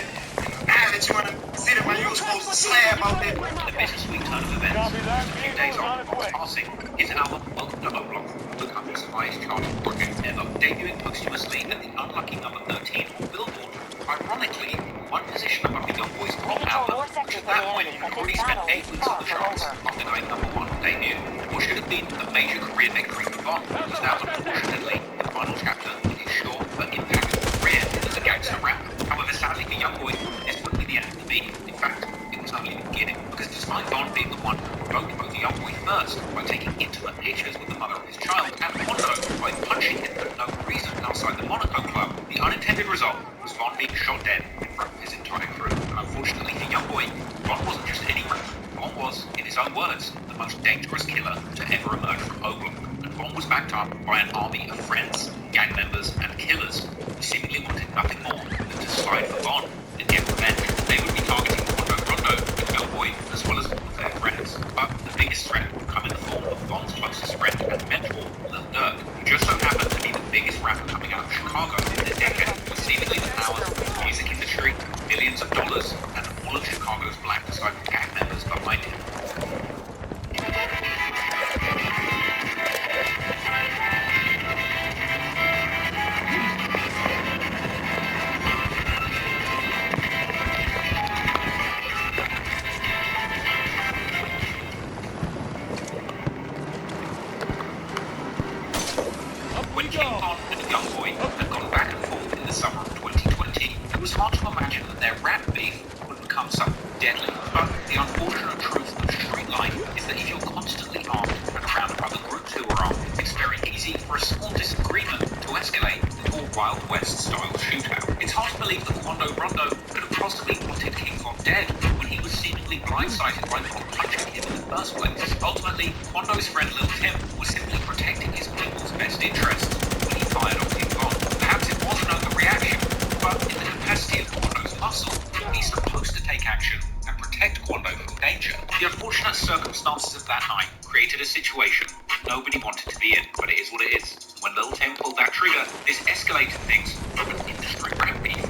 Now that you want to see that, man, you were supposed to slab out there. The bittersweet turn of events was a few days after Von's passing. His album, Welcome to O'Block, took up his highest charting project ever, debuting posthumously at the unlucky number 13 on Billboard. Ironically, one position above the Young Boys' pop album, which at that point had already spent 8 weeks on the charts after going number 1 on debut. What should have been a major career victory for Von was now unfortunately the final chapter in his short but impactful career as a gangster rapper. However, sadly for Young Boy, this wouldn't be the end of the beat. In fact, it was only the beginning, because despite Von being the one who provoked both Young Boy first by taking intimate pictures with the mother of his child, and Mondo by punching him for no reason outside the Monaco club, the unintended result was Von being shot dead in front of his entire crew. And unfortunately for Young Boy, Von wasn't just any rapper. Von was, in his own words, the most dangerous killer to ever emerge from O'Block. And Von was backed up by an army of friends, gang members, and killers who seemingly wanted nothing more than to slide for Von and get revenge. They would be targeting Rondo and Young Boy, as well as all of their friends. But the biggest threat would come in the form of Von's closest friend and mentor, Lil Durk, who just so happened to be the biggest rapper coming out of Chicago in the decade, with seemingly the power of the music industry, millions of dollars, and all of Chicago's black disciple gang members behind him. When King Von and Young Boy had gone back and forth in the summer of 2020, it was hard to imagine that their rap beef would become something deadly. But the unfortunate truth of street life is that if you're constantly armed and around other groups who are armed, it's very easy for a small disagreement to escalate into a Wild West style shootout. It's hard to believe that Rondo could have possibly wanted King Von dead when he was seemingly blindsided by Von punching him in the first place. Ultimately, Quando's friend Lil Tim was simply protecting his people's best interests when he fired on King Von. Perhaps it was an overreaction, but in the capacity of Quando's muscle, he's supposed to take action and protect Quando from danger. The unfortunate circumstances of that night created a situation nobody wanted to be in, but it is what it is. When Lil Tim pulled that trigger, this escalated things from an industry rap beef to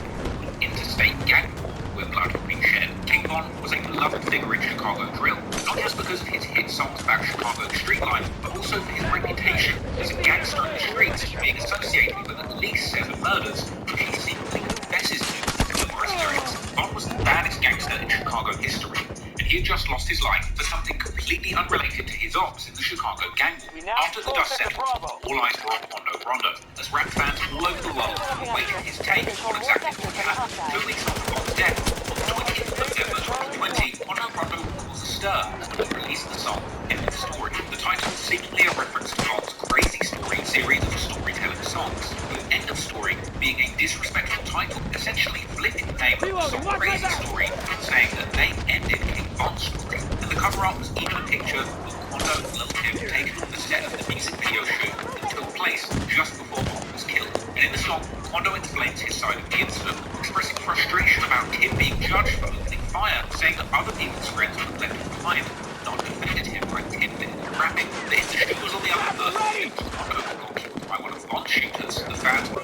an interstate gang war where blood had been shed. King Von was a beloved figure in Chicago drill, not just because of his hit songs about Chicago street life, but also for his reputation as a gangster in the streets, being associated with at least 7 murders, which he seemingly confesses to numerous times. Von was the baddest gangster in Chicago history, and he had just lost his life for something completely unrelated to his ops in the Chicago gang war. After the dust settled, all eyes were on Rondo, as rap fans all over the world were waiting his take on exactly what happened 2 weeks after Von's death. On the 20th of November 2020, Rondo caused a stir when he released the song End of Story. The title was seemingly a reference to Von's Crazy Story series of storytelling songs, with End of Story being a disrespectful title, essentially flipping the name of the song Crazy Story and saying that they ended King Von's story. And the cover art was even a picture of Quando and Lil Tim taken on the set of the music video shoot that took place just before Von was killed. And in the song, Quando explains his side of the incident, expressing frustration about Tim being judged for opening fire, saying that other people's friends would left him behind, not defended him like Tim did in rapping. The industry was on the other foot, and Quando got killed by one of Von's shooters. The fans were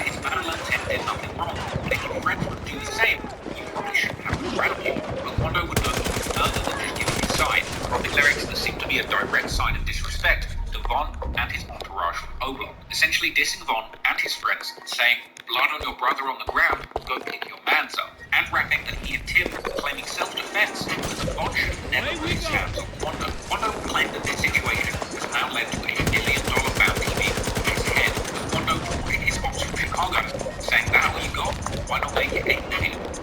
his battle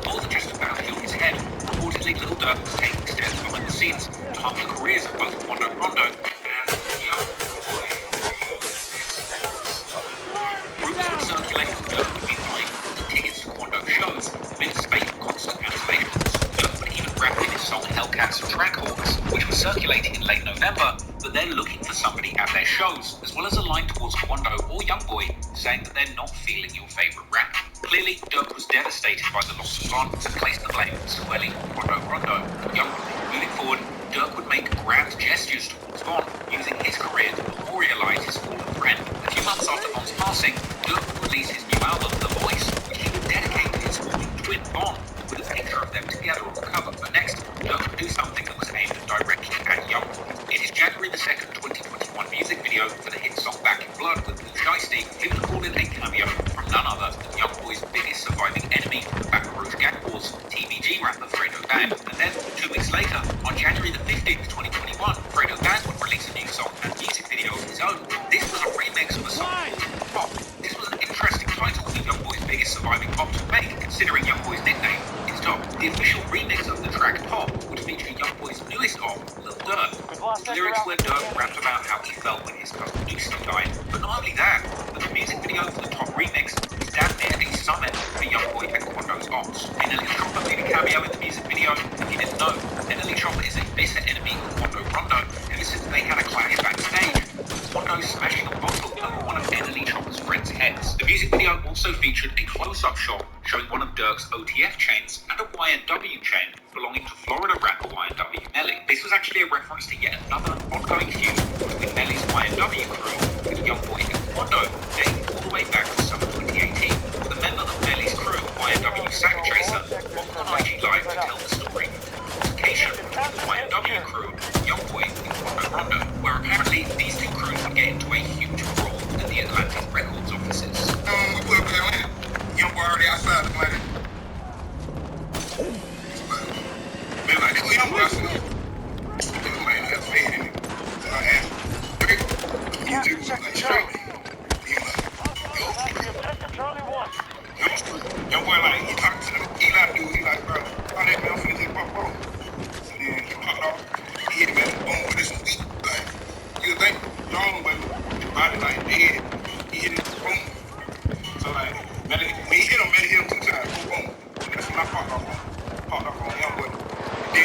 more than just a bounty on his head. Reportedly, Little Dirk was taking steps behind the scenes to harm the careers of both Quando Rondo and Young Boy. Rumors would circulate that Dirk would be buying tickets to Quando shows amid a spate of constant cancellations. Dirk would even wrap in his song Hellcats and Trackhawks, which was circulating in late November, but they're looking for somebody at their shows, as well as a line towards Quando or Youngboy saying that they're not feeling your favourite rap. Clearly, Dirk was devastated by the loss of Von and placed the blame squarely on Quando Rondo and Youngboy. Moving forward, Dirk would make grand gestures towards Von, using his career to memorialise his fallen friend. A few months after Von's passing, Dirk would release his new album, The Voice, which he would dedicate to his fallen twin Von, with a picture of them together on the cover. But next, Dirk would do something that was aimed directly at Youngboy. In his January 2nd, 2021 music video for the hit song Back in Blood with Blue Shiesty, he would call in a cameo from none other than Youngboy's biggest surviving enemy from the Baton Rouge gang wars, TBG rapper Fredo Band. And then, 2 weeks later, on January 15th, 2021, Fredo Band would release a new song and music video of his own. This was a remix of a song called Pop. This was an interesting title for Youngboy's biggest surviving pop to make, considering Youngboy's nickname is Dog. The official remix of the track Pop would feature Youngboy's newest op, Lil Durk. The lyrics where Durk rapped about how he felt when his cousin Lucy died, but not only that, but the music video for the top remix is damn near a summon for Youngboy and Quando's ops. NLE Chopper made a cameo in the music video, if you didn't know. NLE Chopper is a bitter enemy of Quando Rondo ever since they had a clash backstage, with Quando smashing a bottle over one of NLE Chopper's friends' heads. The music video also featured a close-up shot showing one of Dirk's OTF chains and a YNW chain belonging to Florida rapper YNW Melly. This was actually a reference to yet another ongoing feud between Melly's YNW crew with Youngboy and Quando, dating all the way back to summer 2018. The member of Melly's crew, YNW Sack Chaser, walked on IG Live to tell the story of the altercation between the YNW crew, Youngboy and Quando Rondo, where apparently these two crews would get into a huge brawl at the Atlantic Records offices. We put up there, Youngboy already outside the planet. Maybe like, oh, Youngboy, I said, man, that's fading. So I asked, you do something straight. He like, Youngboy, like, he talked to the Eli dude, he like, bro, how that man finna hit my bro? So then he popped off, he hit him at the bone with this weak, like, you think, long, but his body like dead, he hit him with the boom. So like, when he hit him 2 times, boom, that's when I popped off on Youngboy. He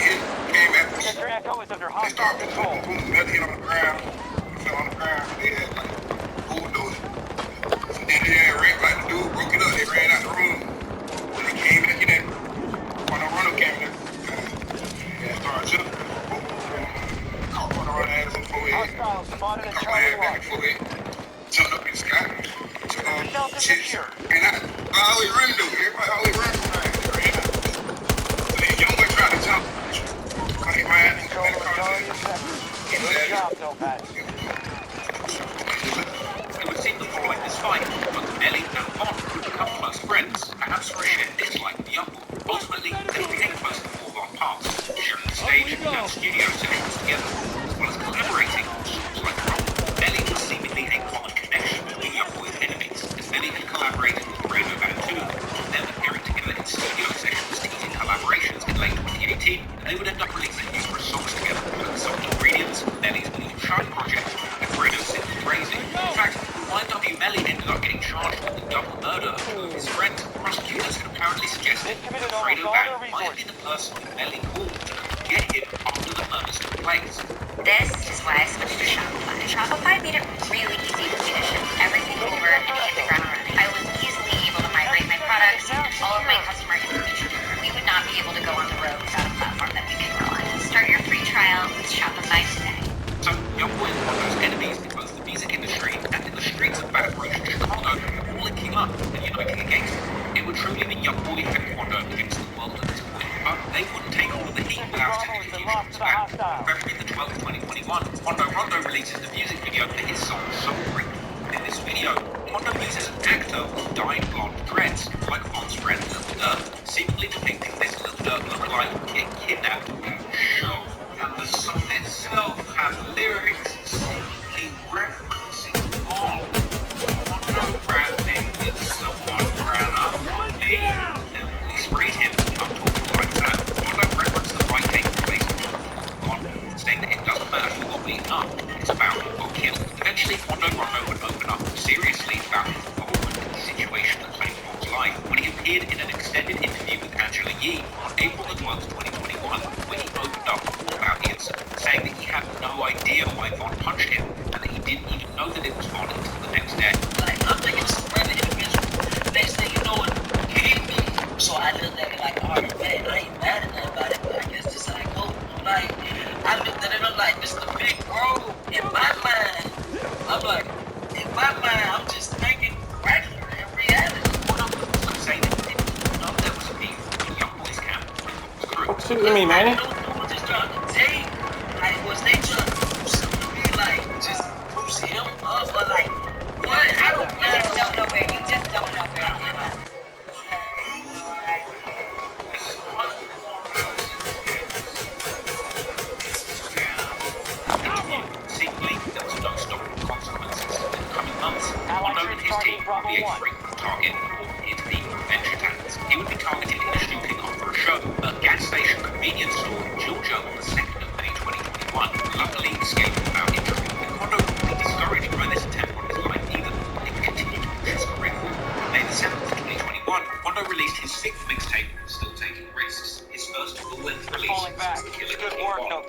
came at me. They started boom, boom, Melly hit on the ground, he fell on the ground, they had like, bulldozer. So then they had ran, like the dude broke it up, they ran out the room. When they came back in there, when the runner came in there, they started jumping. Caught one of our ass in the forehead. Caught my ass back in the forehead. Jumped up in the sky. Shit. And I always run though. Everybody always run from me. They ran out. So then Youngboy tried to jump. Cause he ran and got the car. It would seem that following this fight, both Melly and Von would become close friends, perhaps for a shared dislike of Youngboy. Ultimately, they became close before Von passed, sharing the stage and studio sessions together, as well as collaborating on songs like Roll. Melly was seemingly a common connection between Youngboy's enemies, as Melly had collaborated with Fredo Band 2, them appearing together in studio sessions teasing collaborations in late 2018, and they would end up releasing numerous songs together, with some ingredients of Melly's Blue Shine project and Fredo's Simple Crazy. In fact, YNW Melly ended up getting charged with the double murder of two of his friends. Prosecutors had apparently suggested that Fredo Band might have been the person who Melly called to come get him after the murders took place. This is why I switched to Shopify. Shopify made it really easy for me to ship everything over and hit the ground running. I was easily able to migrate my products and all of my customer information. We would not be able to go on the road without a platform that we can rely on. Start your free trial with Shopify today. So, Youngboy and Quando's enemies in both the music industry and in the streets of Baton Rouge and Chicago all linking up and uniting against him. It would truly be Youngboy and Quando against the world at this point. But they wouldn't take all of the heat without taking a huge back. February the 12th, 2021, Quando Rondo releases the music video for his song Soul Freak. In this video, Quando uses an actor with dyed blonde dreads, like Von's friend Lil Durk, seemingly depicting this Lil Durk lookalike getting kidnapped on the show. And the song itself has lyrics simply referencing Von. Quando rapping with someone ran up on me, and we sprayed him. extended interview with Angela Yee on April the 12th, 2021, where he opened up all about the incident, saying that he had no idea why Von punched him, and that he didn't even know that it was Von until the next day. Like, I'm thinking some random individual. Next thing you know, it hit me. So I looked at it like, alright, man, I ain't mad at that about it, but I guess this how it go. Like, I looked at it, I'm like, this is the big bro. In my mind, I'm like, I'm just thinking regular in reality. One of them was saying that he didn't know there was a beef with the young boys camp when Von was crew. What shooting me, man? Just trying to take, like, was they trying to do something to me, like, just boost him up, or like, what? I don't know. You just don't know where he at. Seemingly, there was no stopping consequences. In the coming months, Mondo and his team would be a frequent target for hit-themed adventure tactics. He would be targeted in a shooting after a show, a gas station convenience store in Georgia on the 2nd of May 2021. Luckily, escaped without injury. Mondo would be discouraged by this attempt on his life either, but he would continue to push his career forward. On May the 7th, 2021, Mondo released his 6th mixtape, Still Taking Risks, his first full-length release since the killing of King Von.